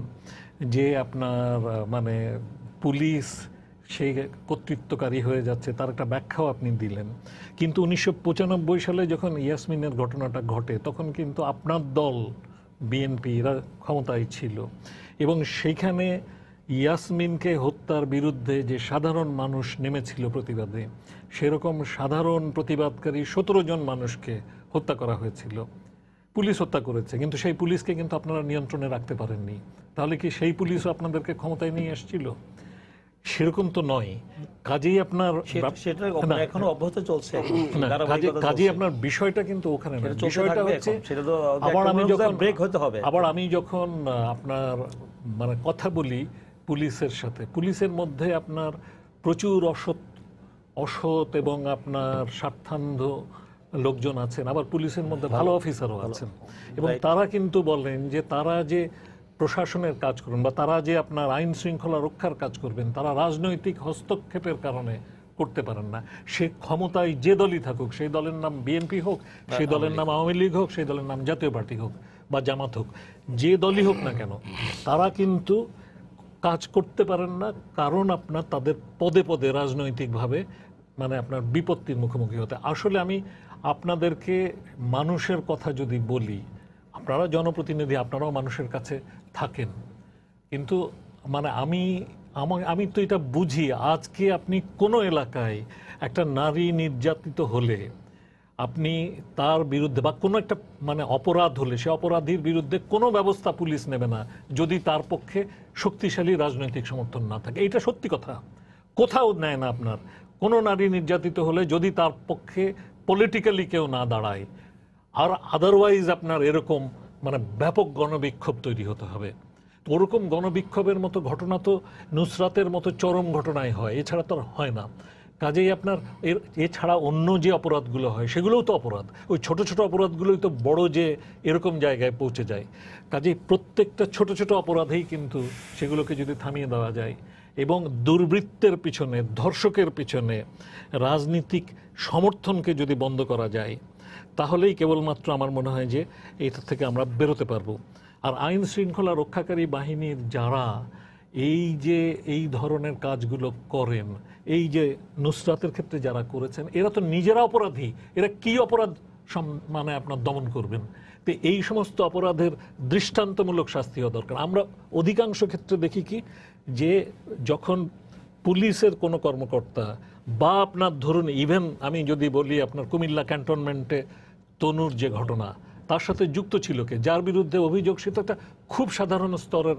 যে আপনার মানে পুলিশ সেই কর্তৃত্বকারী হয়ে যাচ্ছে, তার একটা ব্যাখ্যাও আপনি দিলেন। কিন্তু 1995 সালে যখন ইয়াসমিনের ঘটনাটা ঘটে তখন কিন্তু আপনার দল বিএনপি এরা ক্ষমতায় ছিল, এবং সেইখানে ইয়াসমিনকে হত্যার বিরুদ্ধে যে সাধারণ মানুষ নেমেছিল প্রতিবাদে, সেরকম সাধারণ প্রতিবাদকারী 17 জন মানুষকে হত্যা করা হয়েছিল, পুলিশ হত্যা করেছে। কিন্তু সেই পুলিশকে কিন্তু আপনারা নিয়ন্ত্রণে রাখতে পারেননি। তাহলে কি সেই পুলিশও আপনাদেরকে ক্ষমতায় নিয়ে এসেছিল? সেরকম তো নয়। কাজেই আপনার সেটা এখনো অব্যাহত চলছে। কাজেই আপনার বিষয়টা কিন্তু ওখানে না, বিষয়টা হচ্ছে আবার আমি যখন আপনার মানে কথা বলি পুলিশের সাথে, পুলিশের মধ্যে আপনার প্রচুর অসৎ এবং আপনার স্বার্থান্ধ লোকজন আছেন, আবার পুলিশের মধ্যে ভালো অফিসারও আছেন, এবং তারা কিন্তু বলেন যে তারা যে প্রশাসনের কাজ করবেন বা তারা যে আপনার আইন শৃঙ্খলা রক্ষার কাজ করবেন, তারা রাজনৈতিক হস্তক্ষেপের কারণে করতে পারেন না। সে ক্ষমতায় যে দলই থাকুক, সেই দলের নাম বিএনপি হোক, সেই দলের নাম আওয়ামী লীগ হোক, সেই দলের নাম জাতীয় পার্টি হোক বা জামাত হোক, যে দলই হোক না কেন, তারা কিন্তু কাজ করতে পারেন না, কারণ আপনার তাদের পদে পদে রাজনৈতিকভাবে মানে আপনার বিপত্তির মুখোমুখি হতে। আসলে আমি আপনাদেরকে মানুষের কথা যদি বলি, আপনারা জনপ্রতিনিধি, আপনারাও মানুষের কাছে থাকেন, কিন্তু মানে আমি তো এটা বুঝি, আজকে আপনি কোনো এলাকায় একটা নারী নির্যাতিত হলে আপনি তার বিরুদ্ধে বা কোনো একটা মানে অপরাধ হলে সে অপরাধীর বিরুদ্ধে কোনো ব্যবস্থা পুলিশ নেবে না যদি তার পক্ষে শক্তিশালী রাজনৈতিক সমর্থন না থাকে। এটা সত্যি কথা, কোথাও নেয় না আপনার কোনো নারী নির্যাতিত হলে যদি তার পক্ষে পলিটিক্যালি কেউ না দাঁড়ায়, আর আদারওয়াইজ আপনার এরকম মানে ব্যাপক গণবিক্ষোভ তৈরি হতে হবে। তো ওরকম গণবিক্ষোভের মতো ঘটনা তো নুসরাতের মতো চরম ঘটনায় হয়, এছাড়া তো হয় না। কাজেই আপনার এছাড়া অন্য যে অপরাধগুলো হয় সেগুলোও তো অপরাধ, ওই ছোট ছোট অপরাধগুলোই তো বড় যে এরকম জায়গায় পৌঁছে যায়। কাজেই প্রত্যেকটা ছোট ছোট অপরাধেই কিন্তু সেগুলোকে যদি থামিয়ে দেওয়া যায় এবং দুর্বৃত্তের পিছনে, ধর্ষকের পিছনে রাজনীতিক সমর্থনকে যদি বন্ধ করা যায়, তাহলেই কেবলমাত্র আমার মনে হয় যে এটা থেকে আমরা বেরোতে পারবো। আর আইন শৃঙ্খলা রক্ষাকারী বাহিনীর যারা এই ধরনের কাজগুলো করেন, এই যে নুসরাতের ক্ষেত্রে যারা করেছেন, এরা তো নিজেরা অপরাধী, এরা কি অপরাধ মানে আপনার দমন করবেন? তো এই সমস্ত অপরাধের দৃষ্টান্তমূলক শাস্তি হওয়া দরকার। আমরা অধিকাংশ ক্ষেত্রে দেখি কি যে যখন পুলিশের কোনো কর্মকর্তা বা আপনার ধরুন ইভেন আমি যদি বলি আপনার কুমিল্লা ক্যান্টনমেন্টে তনুর যে ঘটনা, তার সাথে যুক্ত ছিল কে, যার বিরুদ্ধে অভিযোগ, সে তো একটা খুব সাধারণ স্তরের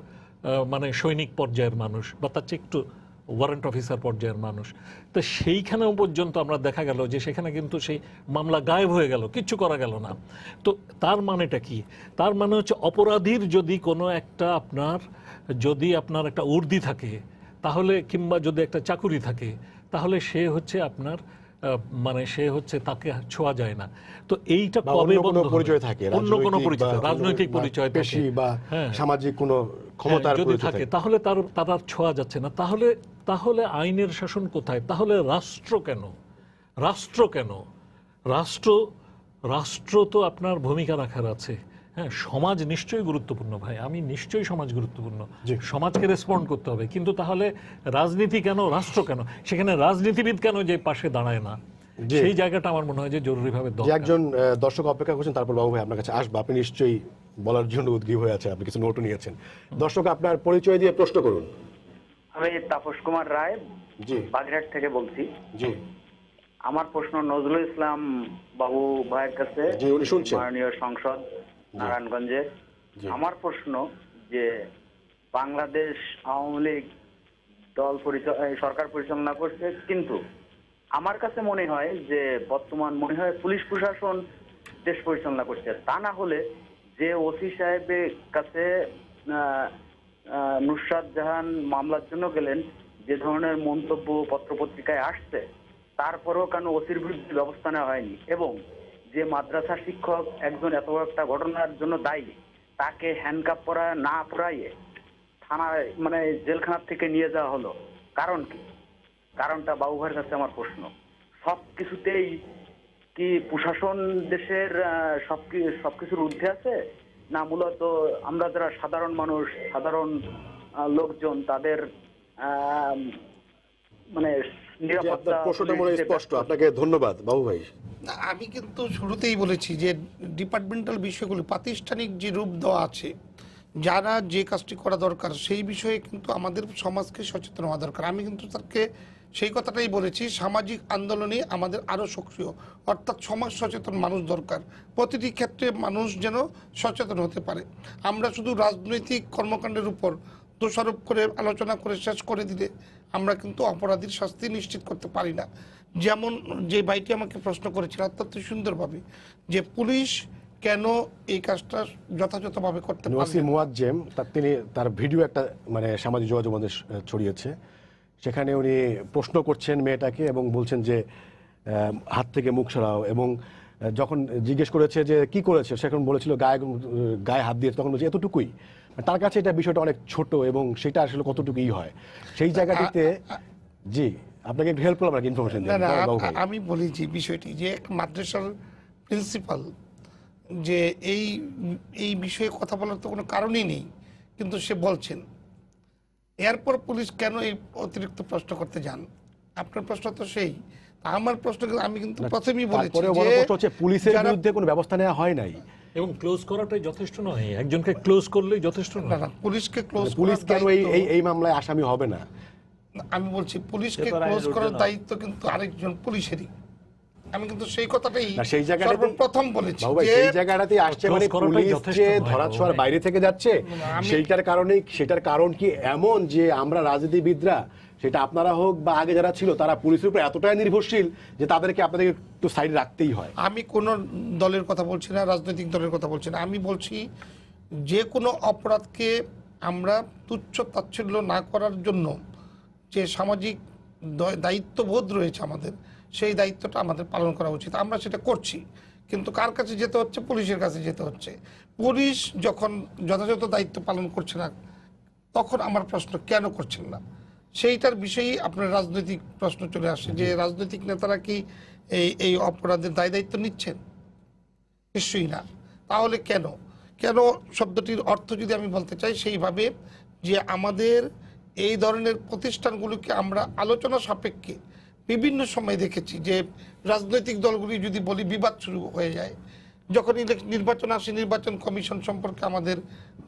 মানে সৈনিক পর্যায়ের মানুষ বা তার চেয়ে একটু ওয়ারেন্ট অফিসার পর্যায়ের মানুষ। তো সেইখানেও পর্যন্ত আমরা দেখা গেল যে সেখানে কিন্তু সেই মামলা গায়েব হয়ে গেল, কিচ্ছু করা গেল না। তো তার মানেটা কি? তার মানে হচ্ছে অপরাধীর যদি কোনো একটা যদি আপনার একটা উর্দি থাকে, তাহলে কিংবা যদি একটা চাকুরি থাকে, তাহলে সে হচ্ছে আপনার মানে সে হচ্ছে তাকে ছোঁয়া যায় না। তো এইটা বা কবে অন্য বন্ধ কোনো হবে? পরিচয় থাকে, অন্য কোনো পরিচয়, রাজনৈতিক পরিচয় থাকে, পেশি বা হ্যাঁ, সামাজিক কোনো ক্ষমতার যদি পরিচয় থাকে, তাহলে তার আর ছোঁয়া যাচ্ছে না। তাহলে আইনের শাসন কোথায়? তাহলে রাষ্ট্র কেন? রাষ্ট্র তো আপনার ভূমিকা রাখার আছে। হ্যাঁ, সমাজ নিশ্চয়ই গুরুত্বপূর্ণ ভাই, আমি নিশ্চয়ই সমাজ গুরুত্বপূর্ণ, সমাজকে রেসপন্ড করতে হবে, কিন্তু তাহলে রাজনীতি কেন, রাষ্ট্র কেন, সেখানে রাজনীতিবিদ কেন যে পাশে দাঁড়ায় না, সেই জায়গাটা আমার মনে হয় যে জরুরিভাবে যে দরকার। একজন দর্শক অপেক্ষা করছেন, তারপর বাবু ভাই আপনার কাছে আসবে, আপনি নিশ্চয়ই বলার জন্য উদ্গ্রীব হয়ে আছে, আপনি কিছু নোটও নিয়েছেন। দর্শক আপনার পরিচয় দিয়ে প্রশ্ন করুন। আমি তাপস কুমার রায়, জি বাগেরহাট থেকে বলছি। জি আমার প্রশ্ন নজরুল ইসলাম বাবু ভাইয়ের কাছে, জি, উনি শুনছেন। মাননীয় সংসদ নারায়ণগঞ্জে। জি। আমার প্রশ্ন যে বাংলাদেশ আওয়ামী লীগ সরকার পরিচালনা করছে, কিন্তু আমার কাছে মনে হয় যে বর্তমান মনে হয় পুলিশ প্রশাসন দেশ পরিচালনা করছে। তা না হলে যে ওসি সাহেবের কাছে নুসরাত জাহান মামলার জন্য গেলেন, যে ধরনের মন্তব্য পত্রপত্রিকায় আসছে, তারপরেও কেন ওসির বিরুদ্ধে ব্যবস্থা নেওয়া হয়নি? এবং যে মাদ্রাসা শিক্ষক একজন এত বড় একটা ঘটনার জন্য দায়ী, তাকে হ্যান্ডকাপ না পরাইয়ে থানায় মানে জেলখানার থেকে নিয়ে যাওয়া হলো, কারণ কি? কারণটা বাবু ভাইয়ের কাছে আমার প্রশ্ন। সব কিছুতেই কি প্রশাসন দেশের সবকিছুর ঊর্ধ্বে আছে, না মূলত আমরা যারা সাধারণ মানুষ, সাধারণ লোকজন, তাদের মানে নিরাপত্তা? প্রশ্নটা মনে হয় স্পষ্ট, আপনাকে ধন্যবাদ বাবু ভাই। না, আমি কিন্তু শুরুতেই বলেছি যে ডিপার্টমেন্টাল বিষয়গুলো প্রাতিষ্ঠানিক যে রূপ দেওয়া আছে, যারা যে কাজটি করা দরকার সেই বিষয়ে কিন্তু আমাদের সমাজকে সচেতন হওয়া দরকার। আমি কিন্তু তাকে সেই কথাটাই বলেছি, সামাজিক আন্দোলনে আমাদের আরও সক্রিয়, অর্থাৎ সমাজ সচেতন মানুষ দরকার। প্রতিটি ক্ষেত্রে মানুষ যেন সচেতন হতে পারে। আমরা শুধু রাজনৈতিক কর্মকাণ্ডের উপর দোষারোপ করে আলোচনা করে শেষ করে দিলে আমরা কিন্তু অপরাধীর শাস্তি নিশ্চিত করতে পারি না। যেমন যে ভাইটি আমাকে প্রশ্ন করেছিল অত্যন্ত সুন্দরভাবে, যে পুলিশ কেন এই কাজটা যথাযথভাবে করতে ওসি পারছে না। মুয়াজ্জেম তিনি তার ভিডিও একটা মানে সামাজিক যোগাযোগ মাধ্যমে ছড়িয়েছে, সেখানে উনি প্রশ্ন করছেন মেয়েটাকে এবং বলছেন যে হাত থেকে মুখ সরাও, এবং যখন জিজ্ঞেস করেছে যে কি করেছে, সেখন বলেছিল গায়ে হাত দিয়েছে, তখন বলছে এতটুকুই। তার কাছে এটা বিষয়টা অনেক ছোট এবং সেটা আসলে কতটুকুই হয় সেই জায়গাটিতে। জি, আপনাকে একটু হেল্প করলাম, ইনফরমেশন না না, আমি বলি যে বিষয়টি যে এক মাদ্রাসার প্রিন্সিপাল যে এই বিষয়ে কথা বলার তো কোনো কারণই নেই, কিন্তু সে বলছেন। এরপর পুলিশ কেন এই অতিরিক্ত প্রশ্ন করতে যান? আপনার প্রশ্ন তো সেই। আমার প্রশ্ন আমি কিন্তু প্রথমেই বলেছি যে পুলিশের বিরুদ্ধে কোনো ব্যবস্থা নেওয়া হয় নাই, এবং ক্লোজ করাটাই যথেষ্ট নয়, একজনকে ক্লোজ করলেই যথেষ্ট না নয়। না, পুলিশকে ক্লোজ পুলিশ কেন এই মামলায় আসামি হবে না? আমি বলছি পুলিশকে সে তো ক্লোজ আইনের করার ঊর্ধ্বে দায়িত্ব কিন্তু আরেকজন পুলিশেরই। আমি কিন্তু সেই কথাটাই না, সেই জায়গাটাতেই সর্বপ্রথম বলেছি বাবু ভাই, যে সেই জায়গাটাতেই আসছে, মানে close করাটাই পুলিশ যথেষ্ট যে নয় ধরাছোঁয়ার বাবু ভাই। বাইরে থেকে যাচ্ছে, সেটার কারণ কি এমন যে আমরা রাজনীতিবিদরা, সেটা আপনারা হোক বা আগে যারা ছিল, তারা পুলিশের উপর এতটাই নির্ভরশীল যে আপনাদেরকে একটু সাইডে রাখতেই হয়। আমি কোন দলের কথা বলছি না, রাজনৈতিক দলের কথা বলছি না। আমি বলছি যে কোনো অপরাধকে আমরা তুচ্ছ তাচ্ছিল্য না করার জন্য যে সামাজিক দায়িত্ববোধ রয়েছে আমাদের, সেই দায়িত্বটা আমাদের পালন করা উচিত। আমরা সেটা করছি, কিন্তু কার কাছে যেতে হচ্ছে? পুলিশের কাছে যেতে হচ্ছে। পুলিশ যখন যথাযথ দায়িত্ব পালন করছে না, তখন আমার প্রশ্ন কেন করছেন না, সেইটার বিষয়েই আপনার রাজনৈতিক প্রশ্ন চলে আসে যে রাজনৈতিক নেতারা কি এই অপরাধের দায় দায়িত্ব নিচ্ছেন? নিশ্চয়ই না। তাহলে কেন শব্দটির অর্থ যদি আমি বলতে চাই সেইভাবে, যে আমাদের এই ধরনের প্রতিষ্ঠানগুলোকে আমরা আলোচনা সাপেক্ষে বিভিন্ন সময় দেখেছি যে রাজনৈতিক দলগুলি যদি বলি বিবাদ শুরু হয়ে যায়। যখন নির্বাচন আসে, নির্বাচন কমিশন সম্পর্কে আমাদের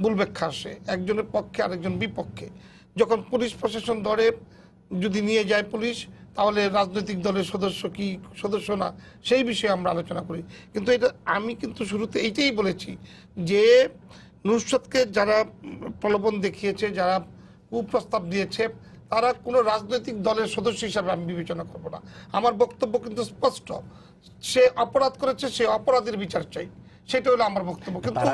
ভুল ব্যাখ্যা আসে, একজনের পক্ষে আরেকজন বিপক্ষে। যখন পুলিশ প্রশাসন ধরে যদি নিয়ে যায় পুলিশ, তাহলে রাজনৈতিক দলের সদস্য কি সদস্য না সেই বিষয়ে আমরা আলোচনা করি। কিন্তু এটা আমি কিন্তু শুরুতে এইটাই বলেছি যে নুসরাতকে যারা প্রলোভন দেখিয়েছে, যারা কুপ্রস্তাব দিয়েছে, তারা কোনো রাজনৈতিক দলের সদস্য হিসাবে আমি বিবেচনা করব না। আমার বক্তব্য কিন্তু স্পষ্ট, সে অপরাধ করেছে, সে অপরাধের বিচার চাই, সেটা হলো আমার বক্তব্য। কিন্তু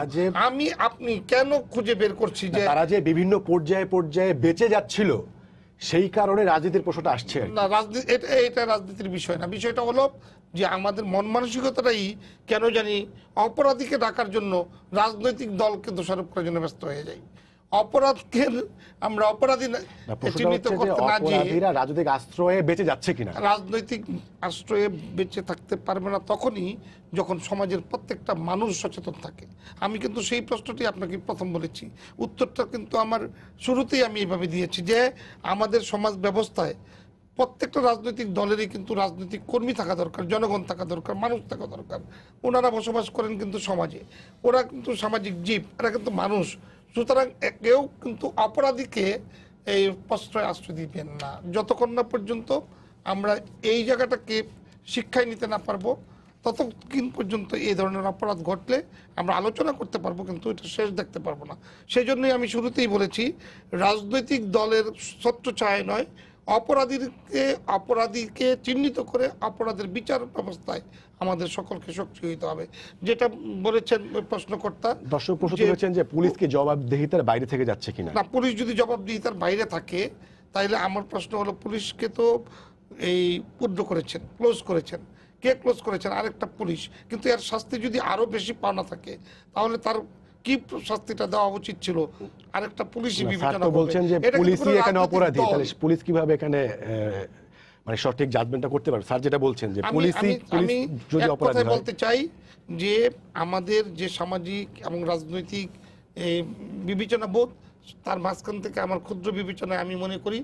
আমি আপনি কেন খুঁজে বের করছি যে তারা যে বিভিন্ন পর্যায়ে পর্যায়ে বেঁচে যাচ্ছিল, সেই কারণে রাজনীতির প্রশ্নটা আসছে আর কি। না, রাজনীতি এটা রাজনীতির বিষয় না। বিষয়টা হলো যে আমাদের মন মানসিকতাটাই কেন জানি অপরাধীকে ডাকার জন্য রাজনৈতিক দলকে দোষারোপ করার জন্য ব্যস্ত হয়ে যাই। অপরাধকে আমরা অপরাধী চিহ্নিত করতে না গিয়ে অপরাধীরা রাজনৈতিক আশ্রয়ে বেঁচে যাচ্ছে কিনা, রাজনৈতিক আশ্রয়ে বেঁচে থাকতে পারবে না তখনই যখন সমাজের প্রত্যেকটা মানুষ সচেতন থাকে। আমি কিন্তু সেই প্রশ্নটি আপনাকে প্রথম বলেছি, উত্তরটা কিন্তু আমার শুরুতেই আমি এইভাবে দিয়েছি যে আমাদের সমাজ ব্যবস্থায় প্রত্যেকটা রাজনৈতিক দলেরই কিন্তু রাজনৈতিক কর্মী থাকা দরকার, জনগণ থাকা দরকার, মানুষ থাকা দরকার। ওনারা বসবাস করেন কিন্তু সমাজে, ওরা কিন্তু সামাজিক জীব, এরা কিন্তু মানুষ। সুতরাং কেউ কিন্তু অপরাধীকে এই প্রশ্রয় আশ্রয় দিবেন না যতক্ষণ না পর্যন্ত আমরা এই জায়গাটাকে শিক্ষায় নিতে না পারবো, ততক্ষণ পর্যন্ত এই ধরনের অপরাধ ঘটলে আমরা আলোচনা করতে পারবো, কিন্তু এটা শেষ দেখতে পারবো না। সেই জন্যই আমি শুরুতেই বলেছি রাজনৈতিক দলের ছত্রছায়ায় নয়, অপরাধীকে চিহ্নিত করে অপরাধের বিচার ব্যবস্থায় আমাদের সকলকে সক্রিয় হতে হবে। যেটা বলেছেন প্রশ্নকর্তা, দর্শক প্রশ্ন তুলেছেন যে পুলিশ কি জবাবদিহিতার বাইরে থেকে যাচ্ছে কিনা। না, পুলিশ যদি জবাবদিহিতার বাইরে থাকে তাইলে আমার প্রশ্ন হলো পুলিশকে তো এই পূর্ণ করেছেন, ক্লোজ করেছেন, কে ক্লোজ করেছেন? আরেকটা পুলিশ। কিন্তু এর শাস্তি যদি আরো বেশি পাওনা থাকে তাহলে তার কি শাস্তিটা দেওয়া উচিত ছিল আরেকটা পুলিশই বিবেচনা করবে। বলছেন যে পুলিশই এখানে অপরাধী, তাহলে পুলিশ কিভাবে এখানে মানে সঠিক জাজমেন্টটা করতে পারবে? স্যার যেটা বলছেন যে পুলিশ যদি অপরাধী হয়। বলতে চাই যে আমাদের যে সামাজিক এবং রাজনৈতিক বিবেচনাবোধ, তার মাঝখান থেকে আমার ক্ষুদ্র বিবেচনায় আমি মনে করি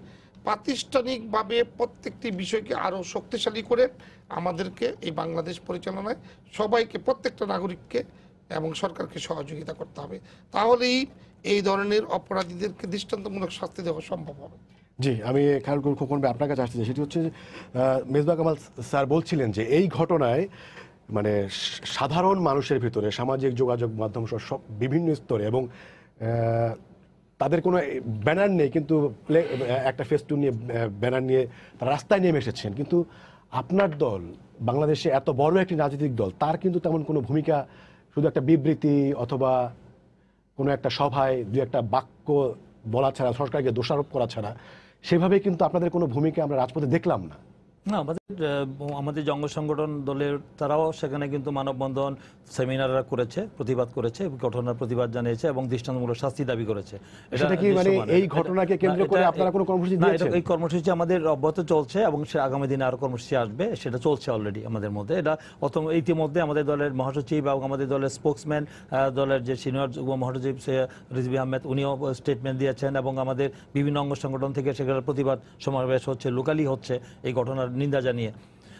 প্রাতিষ্ঠানিকভাবে প্রত্যেকটি বিষয়কে আরো শক্তিশালী করে আমাদেরকে এই বাংলাদেশ পরিচালনায় সবাইকে, প্রত্যেকটা নাগরিককে এবং সরকারকে সহযোগিতা করতে হবে। তাহলেই এই ধরনের অপরাধীদেরকে দৃষ্টান্তমূলক শাস্তি দেওয়া সম্ভব হবে। জি, আমি খেয়াল করে খোকন ভাই আপনার কাছে আসতে চাই। সেটি হচ্ছে মেজবা কামাল স্যার বলছিলেন যে এই ঘটনায় মানে সাধারণ মানুষের ভিতরে সামাজিক যোগাযোগ মাধ্যম সব বিভিন্ন স্তরে এবং তাদের কোনো ব্যানার নেই, কিন্তু একটা ফেস্টুন নিয়ে ব্যানার নিয়ে তারা রাস্তায় নেমে এসেছেন। কিন্তু আপনার দল, বাংলাদেশে এত বড় একটি রাজনৈতিক দল, তার কিন্তু তেমন কোনো ভূমিকা, শুধু একটা বিবৃতি অথবা কোনো একটা সভায় দু একটা বাক্য বলা ছাড়া, সরকারকে দোষারোপ করা ছাড়া সেভাবে কিন্তু আপনাদের কোনো ভূমিকা আমরা রাজপথে দেখলাম না। না, আমাদের জঙ্গ সংগঠন দলের তারাও সেখানে কিন্তু মানববন্ধন, সেমিনাররা করেছে, প্রতিবাদ করেছে, ঘটনার প্রতিবাদ জানিয়েছে এবং দৃষ্টান্তমূলক শাস্তি দাবি করেছে। এটা কি মানে এই ঘটনাকে কেন্দ্র করে আপনারা কোনো কর্মসূচি দিয়েছেন? এই কর্মসূচি আমাদের অব্যাহত চলছে এবং আগামী দিনে আরো কর্মসূচি আসবে, সেটা চলছে অলরেডি আমাদের মধ্যে। এটা ইতিমধ্যে আমাদের দলের মহাসচিব এবং আমাদের দলের স্পোকসম্যান, দলের যে সিনিয়র যুগ্ম মহাসচিব রিজভী আহমেদ, উনিও স্টেটমেন্ট দিয়েছেন এবং আমাদের বিভিন্ন অঙ্গ সংগঠন থেকে সেখানে প্রতিবাদ সমাবেশ হচ্ছে, লোকালি হচ্ছে এই ঘটনার নিন্দা জানিয়ে।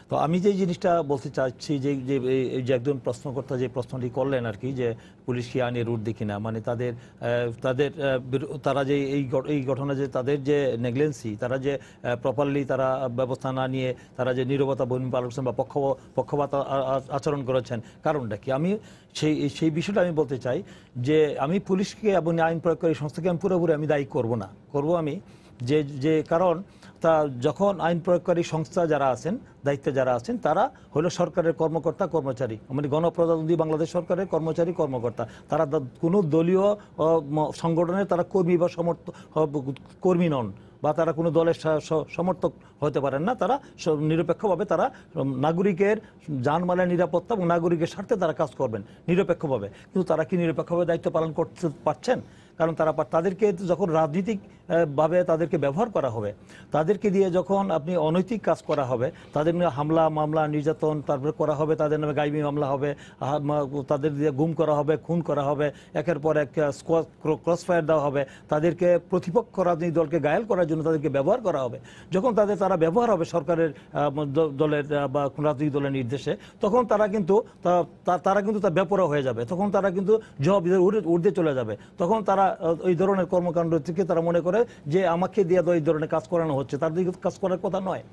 তো আমি যে জিনিসটা বলতে চাচ্ছি যে একজন প্রশ্নকর্তা যে প্রশ্নটি করলেন আর কি, যে পুলিশ কি আইনের ঊর্ধ্বে কিনা, মানে তারা যে এই ঘটনা, যে তাদের যে নেগলেন্সি, তারা যে প্রপারলি তারা ব্যবস্থা না নিয়ে তারা যে নীরবতা ভূমিকা পালন করছেন বা পক্ষপাত আচরণ করেছেন, কারণটা কি? আমি সেই বিষয়টা আমি বলতে চাই যে আমি পুলিশকে এবং আইন প্রয়োগকারী সংস্থাকে আমি পুরোপুরি দায়ী করব না, আমি যে কারণ তা যখন আইন প্রয়োগকারী সংস্থা যারা আছেন, দায়িত্বে যারা আছেন, তারা হলো সরকারের কর্মকর্তা কর্মচারী, মানে গণপ্রজাতন্ত্রী বাংলাদেশ সরকারের কর্মচারী কর্মকর্তা। তারা কোনো দলীয় সংগঠনের তারা কর্মী বা কর্মী নন, বা তারা কোনো দলের সমর্থক হতে পারেন না। তারা নিরপেক্ষভাবে তারা নাগরিকের জানমালের নিরাপত্তা এবং নাগরিকের স্বার্থে তারা কাজ করবেন নিরপেক্ষভাবে। কিন্তু তারা কি নিরপেক্ষভাবে দায়িত্ব পালন করতে পারছেন? কারণ তাদেরকে যখন রাজনীতিকভাবে তাদেরকে ব্যবহার করা হবে, তাদেরকে দিয়ে যখন আপনি অনৈতিক কাজ করা হবে, তাদের নিয়ে হামলা মামলা নির্যাতন তারপরে করা হবে, তাদের নামে গাইবি মামলা হবে, তাদের দিয়ে গুম করা হবে, খুন করা হবে, একের পর এক ক্রসফায়ার দেওয়া হবে, তাদেরকে প্রতিপক্ষ রাজনৈতিক দলকে ঘায়েল করার জন্য তাদেরকে ব্যবহার করা হবে। যখন তারা ব্যবহার হবে সরকারের দলের বা রাজনৈতিক দলের নির্দেশে, তখন তারা কিন্তু তার বেপরোয়া হয়ে যাবে, তখন তারা কিন্তু জবাবদিহিতার ঊর্ধ্বে চলে যাবে, তখন তারা ওই ধরনের কর্মকাণ্ড থেকে তারা মনে করে যে আমাকে দিয়ে ওই ধরনের কাজ করানো হচ্ছে, তার দিকে কাজ করার কথা নয়।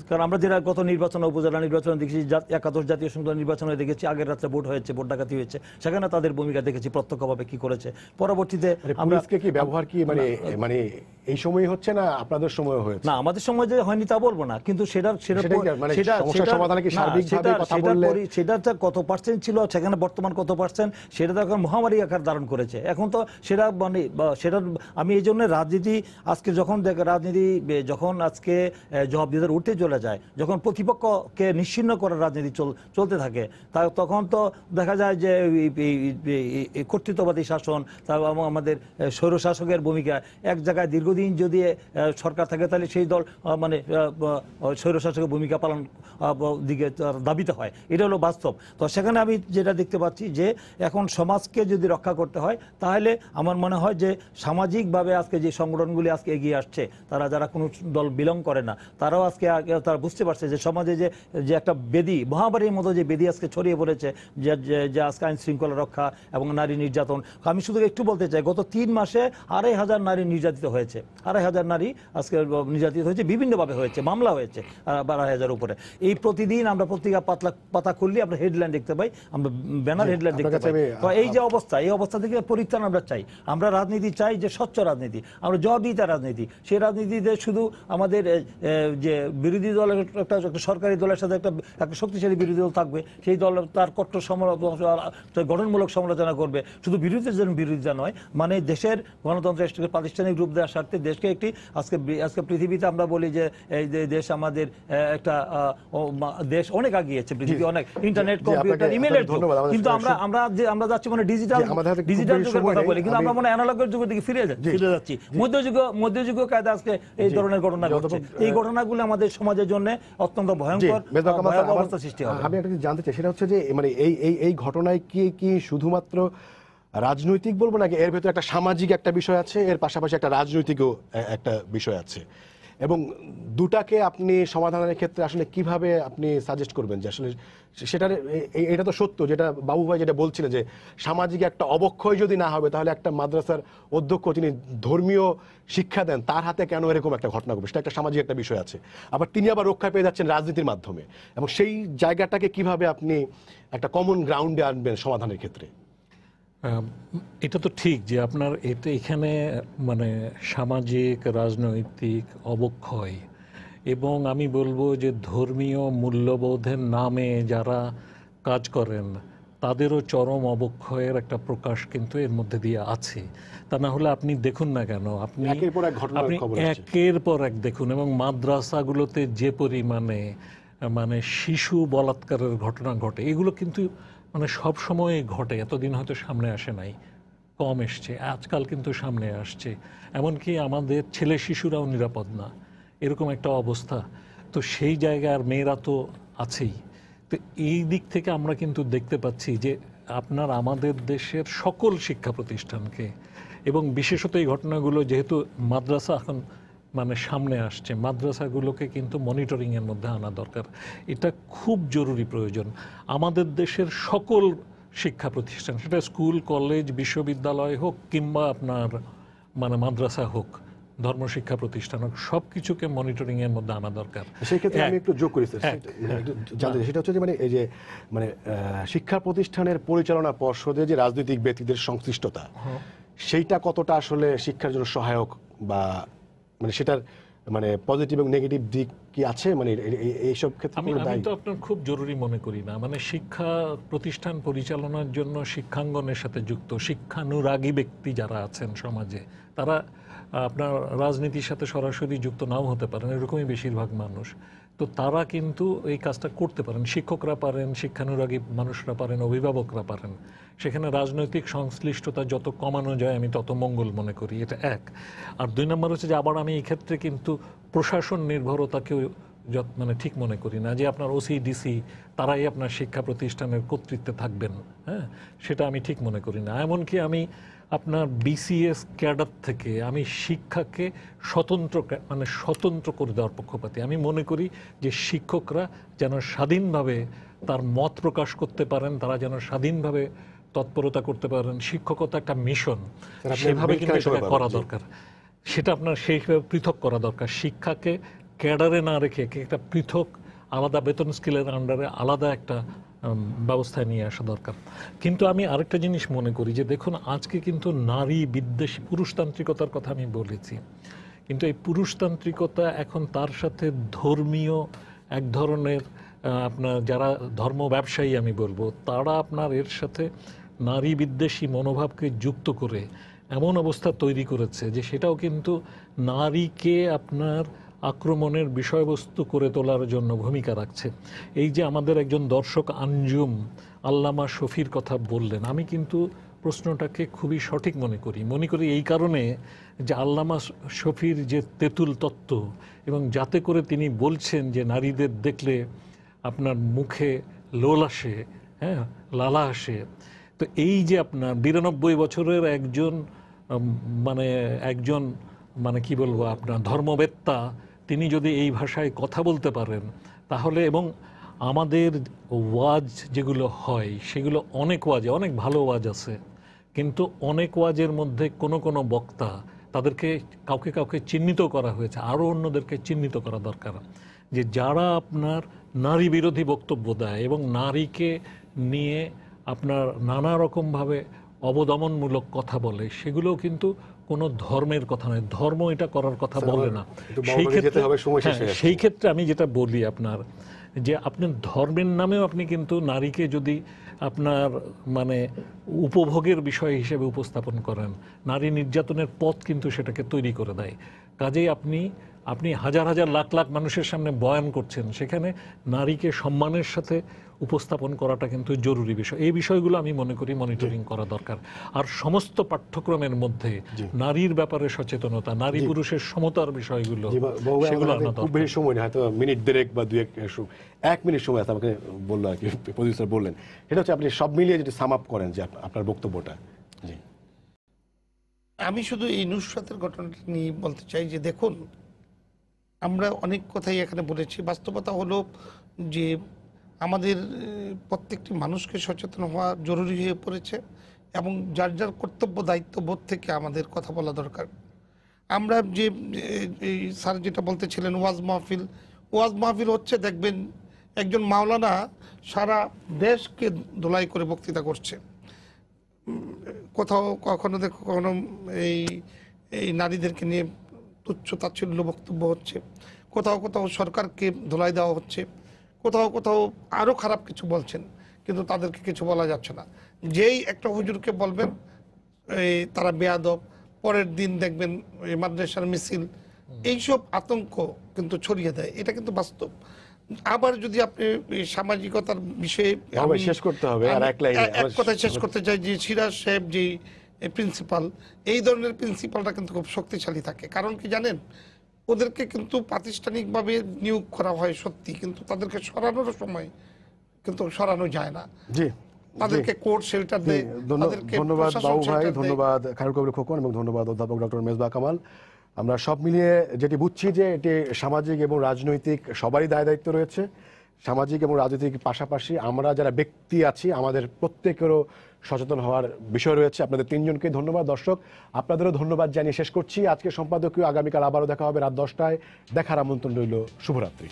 কারণ আমরা যেটা গত নির্বাচনে, উপজেলা নির্বাচনে দেখেছি, একাদশ জাতীয় সংসদ নির্বাচনে দেখেছি, আগের রাত্রে ভোট হয়েছে, ভোট ডাকাতি হয়েছে, সেখানে তাদের ভূমিকা দেখেছি প্রত্যক্ষভাবে কি করেছে। পরবর্তীতে আমরা পুলিশকে কি ব্যবহার কি মানে এই সময় হচ্ছে না আপনাদের সময় হয়েছে? না, আমাদের সময় যে হয়নি তা বলবো না, কিন্তু সেটা কত পার্সেন্ট ছিল, সেখানে বর্তমান কত পার্সেন্ট, সেটা তো এখন মহামারী আকার ধারণ করেছে। এখন তো সেটা মানে সেটা আমি এই জন্য রাজনীতি আজকে যখন আজকে জবাবদিহিতার উঠতে চলে যায়, যখন প্রতিপক্ষকে নিশ্চিহ্ন করার রাজনীতি চলতে থাকে, তখন তো দেখা যায় যে কর্তৃত্ববাদী শাসন, আমাদের স্বৈরশাসকের ভূমিকা, এক জায়গায় দীর্ঘদিন যদি সরকার থাকে তাহলে সেই দল মানে স্বৈরশাসকের ভূমিকা পালন দিকে দাবিতে হয়, এটা হলো বাস্তব। তো সেখানে আমি যেটা দেখতে পাচ্ছি যে এখন সমাজকে যদি রক্ষা করতে হয়, তাহলে আমার মনে হয় যে সামাজিকভাবে আজকে যে সংগঠনগুলি আজকে এগিয়ে আসছে, তারা যারা কোনো দল বিলং করে না, তারাও আজকে তারা বুঝতে পারছে যে সমাজে যে একটা বেদি, মহামারীর মতো যে বেদি আজকে ছড়িয়ে পড়েছে, যে আজকে আইন শৃঙ্খলা রক্ষা এবং নারী নির্যাতন। আমি শুধু একটু বলতে চাই, গত 3 মাসে 2500 নারী নির্যাতিত হয়েছে, 2500 নারী আজকে নির্যাতিত হয়েছে, বিভিন্নভাবে হয়েছে, মামলা হয়েছে 2500 উপরে। এই প্রতিদিন আমরা পত্রিকা পাতা খুললে আমরা হেডলাইন দেখতে পাই, আমরা ব্যানার হেডলাইন দেখতে পাই। তো এই যে অবস্থা, এই অবস্থা থেকে পরিত্রাণ আমরা চাই। আমরা রাজনীতি চাই যে স্বচ্ছ রাজনীতি, আমরা জবাবদিহিতার রাজনীতি। সেই রাজনীতিতে শুধু আমাদের যে বিরোধী দলের একটা সরকারি দলের সাথে একটা শক্তিশালী বিরোধী দল থাকবে, সেই দল তার কট্টর গঠনমূলক সমালোচনা করবে, শুধু বিরোধীদের জন্য বিরোধিতা নয়, মানে দেশের গণতন্ত্রের প্রাতিষ্ঠানিক রূপ দেওয়ার স্বার্থে দেশকে একটি আজকে পৃথিবীতে আমরা বলি যে এই দেশ আমাদের একটা দেশ অনেক আগিয়েছে, পৃথিবী অনেক ইন্টারনেট, কম্পিউটার, ইমেলের যুগ, কিন্তু আমরা যাচ্ছি মানে ডিজিটাল যুগের কথা বলি, কিন্তু আমরা মানে অ্যানালগের যুগের দিকে ফিরে যাচ্ছি। মধ্যযুগ কায়দা আজকে এই ধরনের ঘটনা ঘটছে। এই ঘটনাগুলো আমাদের সমাজের জন্য অত্যন্ত ভয়ঙ্কর অবস্থা সৃষ্টি হবে। আমি একটা জানতে চাই, সেটা হচ্ছে যে মানে এই ঘটনায় কি শুধুমাত্র রাজনৈতিক বলবো নাকি এর ভেতরে একটা সামাজিক একটা বিষয় আছে, এর পাশাপাশি একটা রাজনৈতিকও একটা বিষয় আছে, এবং দুটাকে আপনি সমাধানের ক্ষেত্রে আসলে কিভাবে আপনি সাজেস্ট করবেন যে আসলে সেটার এটা তো সত্য যেটা বাবু ভাই যেটা বলছিলেন যে সামাজিক একটা অবক্ষয় যদি না হবে, তাহলে একটা মাদ্রাসার অধ্যক্ষ তিনি ধর্মীয় শিক্ষা দেন, তার হাতে কেন এরকম একটা ঘটনা ঘটবে, সেটা একটা সামাজিক একটা বিষয় আছে। আবার তিনি আবার রক্ষা পেয়ে যাচ্ছেন রাজনীতির মাধ্যমে, এবং সেই জায়গাটাকে কিভাবে আপনি একটা কমন গ্রাউন্ডে আনবেন সমাধানের ক্ষেত্রে? এটা তো ঠিক যে আপনার এখানে মানে সামাজিক রাজনৈতিক অবক্ষয়, এবং আমি বলবো যে ধর্মীয় মূল্যবোধের নামে যারা কাজ করেন তাদেরও চরম অবক্ষয়ের একটা প্রকাশ কিন্তু এর মধ্যে দিয়ে আছে। তা না হলে আপনি দেখুন না কেন, আপনি একের পর এক দেখুন, এবং মাদ্রাসাগুলোতে যে পরিমাণে মানে শিশু বলাৎকারের ঘটনা ঘটে, এগুলো কিন্তু মানে সব সময় ঘটে, এতদিন হয়তো সামনে আসে নাই, কম এসছে, আজকাল কিন্তু সামনে আসছে। এমনকি আমাদের ছেলে শিশুরাও নিরাপদ না, এরকম একটা অবস্থা। তো সেই জায়গার মেয়েরা তো আছেই। তো এই দিক থেকে আমরা কিন্তু দেখতে পাচ্ছি যে আপনার আমাদের দেশের সকল শিক্ষা প্রতিষ্ঠানকে, এবং বিশেষত এই ঘটনাগুলো যেহেতু মাদ্রাসা এখন মানে সামনে আসছে, মাদ্রাসাগুলোকে কিন্তু মনিটরিংয়ের মধ্যে আনা দরকার। এটা খুব জরুরি প্রয়োজন। আমাদের দেশের সকল শিক্ষা প্রতিষ্ঠান, সেটা স্কুল, কলেজ, বিশ্ববিদ্যালয় হোক কিংবা আপনার মানে মাদ্রাসা হোক, ধর্মশিক্ষা প্রতিষ্ঠান হোক, সব কিছুকে মনিটরিংয়ের মধ্যে আনা দরকার। সেই ক্ষেত্রে আমি একটু যোগ করি, সেটা হচ্ছে যে মানে এই যে মানে শিক্ষা প্রতিষ্ঠানের পরিচালনা পর্ষদে যে রাজনৈতিক ব্যক্তিদের সংশ্লিষ্টতা, সেইটা কতটা আসলে শিক্ষার জন্য সহায়ক, বা মানে সেটার মানে পজিটিভ এবং নেগেটিভ দিক কি আছে, মানে এইসব ক্ষেত্রে আমি তো আপনার খুব জরুরি মনে করি না। মানে শিক্ষা প্রতিষ্ঠান পরিচালনার জন্য শিক্ষাঙ্গনের সাথে যুক্ত শিক্ষানুরাগী ব্যক্তি যারা আছেন সমাজে, তারা আপনার রাজনীতির সাথে সরাসরি যুক্ত নাও হতে পারেন, এরকমই বেশিরভাগ মানুষ। তো তারা কিন্তু এই কাজটা করতে পারেন, শিক্ষকরা পারেন, শিক্ষানুরাগী মানুষরা পারেন, অভিভাবকরা পারেন। সেখানে রাজনৈতিক সংশ্লিষ্টতা যত কমানো যায় আমি তত মঙ্গল মনে করি, এটা এক। আর 2 নম্বর হচ্ছে যে আবার আমি এই ক্ষেত্রে কিন্তু প্রশাসন নির্ভরতাকেও মানে ঠিক মনে করি না, যে আপনার ওসিডিসি তারাই আপনার শিক্ষা প্রতিষ্ঠানের কর্তৃত্বে থাকবেন, হ্যাঁ, সেটা আমি ঠিক মনে করি না। এমনকি আমি আপনার বিসিএস ক্যাডার থেকে আমি শিক্ষাকে স্বতন্ত্র করে দেওয়ার পক্ষপাতী। আমি মনে করি যে শিক্ষকরা যেন স্বাধীনভাবে তার মত প্রকাশ করতে পারেন, তারা যেন স্বাধীনভাবে তৎপরতা করতে পারেন, শিক্ষকতা একটা মিশন, স্যার, আপনি সেভাবে বিল কিন্তু কানেক্ট এটাকে করে করা পাবেন, জি। দরকার। সেটা আপনার সেইভাবে পৃথক করা দরকার। শিক্ষাকে ক্যাডারে না রেখে একটা পৃথক আলাদা বেতন স্কেলের আন্ডারে আলাদা একটা ব্যবস্থায় নিয়ে আসা দরকার। কিন্তু আমি আরেকটা জিনিস মনে করি যে দেখুন, আজকে কিন্তু নারী বিদ্বেষী পুরুষতান্ত্রিকতার কথা আমি বলেছি, কিন্তু এই পুরুষতান্ত্রিকতা এখন তার সাথে ধর্মীয় এক ধরনের আপনার যারা ধর্ম ব্যবসায়ী আমি বলবো, তারা আপনার এর সাথে নারী বিদ্বেষী মনোভাবকে যুক্ত করে এমন অবস্থা তৈরি করেছে যে সেটাও কিন্তু নারীকে আপনার আক্রমণের বিষয়বস্তু করে তোলার জন্য ভূমিকা রাখছে। এই যে আমাদের একজন দর্শক আঞ্জুম আল্লামা শফির কথা বললেন, আমি কিন্তু প্রশ্নটাকে খুবই সঠিক মনে করি এই কারণে যে আল্লামা শফির যে তেঁতুল তত্ত্ব, এবং যাতে করে তিনি বলছেন যে নারীদের দেখলে আপনার মুখে লোল আসে, হ্যাঁ, লালা আসে। তো এই যে আপনার 92 বছরের একজন মানে কি বলবো আপনার ধর্মবেত্তা, তিনি যদি এই ভাষায় কথা বলতে পারেন তাহলে, এবং আমাদের ওয়াজ যেগুলো হয় সেগুলো অনেক ওয়াজে অনেক ভালো ওয়াজ আছে, কিন্তু অনেক ওয়াজের মধ্যে কোনো বক্তা তাদেরকে কাউকে চিহ্নিত করা হয়েছে, আরও অন্যদেরকে চিহ্নিত করা দরকার, যে যারা আপনার নারী বিরোধী বক্তব্য দেয় এবং নারীকে নিয়ে আপনার নানা রকমভাবে অবদমনমূলক কথা বলে, সেগুলোও কিন্তু কোনো ধর্মের কথা নয়, ধর্ম এটা করার কথা বলে না। সেই ক্ষেত্রে আমি যেটা বলি আপনার, যে আপনি ধর্মের নামেও আপনি কিন্তু নারীকে যদি আপনার মানে উপভোগের বিষয় হিসেবে উপস্থাপন করেন, নারী নির্যাতনের পথ কিন্তু সেটাকে তৈরি করে দেয়। কাজেই আপনি হাজার হাজার লাখ লাখ মানুষের সামনে বয়ান করছেন, সেখানে নারীকে সম্মানের সাথে উপস্থাপন করাটা কিন্তু জরুরি বিষয়। এই বিষয়গুলো আমি মনে করি মনিটরিং করা দরকার। আর সমস্ত পাঠ্যক্রমের মধ্যে নারীর ব্যাপারে সচেতনতা, নারী পুরুষের সমতার বিষয়গুলো, সেগুলো আনা দরকার। খুব বেশি সময় নেই, হয়তো মিনিট দেড়েক বা এক মিনিট সময় আছে আমাকে বললো আর কি, প্রডিউসার বললেন, সেটা হচ্ছে আপনি সব মিলিয়ে যদি সাম আপ করেন যে আপনার বক্তব্যটা। জি, আমি শুধু এই নুসরাতের ঘটনাটা নিয়ে বলতে চাই যে দেখুন, আমরা অনেক কথাই এখানে বলেছি, বাস্তবতা হলো যে আমাদের প্রত্যেকটি মানুষকে সচেতন হওয়া জরুরি হয়ে পড়েছে, এবং যার যার কর্তব্য দায়িত্ববোধ থেকে আমাদের কথা বলা দরকার। আমরা যে এই স্যার যেটা বলতেছিলেন ওয়াজ মাহফিল হচ্ছে, দেখবেন একজন মাওলানা সারা দেশকে ধোলাই করে বক্তৃতা করছে, কখনো এই নারীদেরকে নিয়ে তুচ্ছ তাচ্ছিল্য বক্তব্য হচ্ছে, কোথাও সরকারকে ধোলাই দেওয়া হচ্ছে, কোথাও আরও খারাপ কিছু বলছেন, কিন্তু তাদেরকে কিছু বলা যাচ্ছে না। যেই একটা হুজুরকে বলবেন তারা বেয়াদব, পরের দিন দেখবেন এই মাদ্রাসার মিছিল, এইসব আতঙ্ক কিন্তু ছড়িয়ে দেয়, এটা কিন্তু বাস্তব। আবার যদি আপনি সামাজিকতার বিষয়ে শেষ করতে হবে, আর এক কথায় শেষ করতে চাই যে সিরাজ সাহেব যে প্রিন্সিপাল, এই ধরনের প্রিন্সিপালরা কিন্তু খুব শক্তিশালী থাকে। কারণ কি জানেন, ওদেরকে কিন্তু প্রাতিষ্ঠানিকভাবে নিয়োগ করা হয় সত্যি, কিন্তু তাদেরকে সরানোর সময় কিন্তু সরানো যায় না। জি, তাদেরকে কোর্ট শেল্টার দেয়। ধন্যবাদ বাবু ভাই, ধন্যবাদ খায়রুল কবির খোকন, এবং ধন্যবাদ অধ্যাপক ডক্টর মেজবা কামাল। আমরা সব মিলিয়ে যেটি বুঝছি যে এটি সামাজিক এবং রাজনৈতিক সবারই দায়িত্ব রয়েছে। সামাজিক এবং রাজনৈতিক পাশাপাশি আমরা যারা ব্যক্তি আছি, আমাদের প্রত্যেকেরও সচেতন হওয়ার বিষয় রয়েছে। আপনাদের তিনজনকে ধন্যবাদ। দর্শক, আপনাদেরও ধন্যবাদ জানিয়ে শেষ করছি আজকে সম্পাদকীয়। আগামীকাল আবারও দেখা হবে রাত 10টায়। দেখার আমন্ত্রণ রইল। শুভরাত্রি।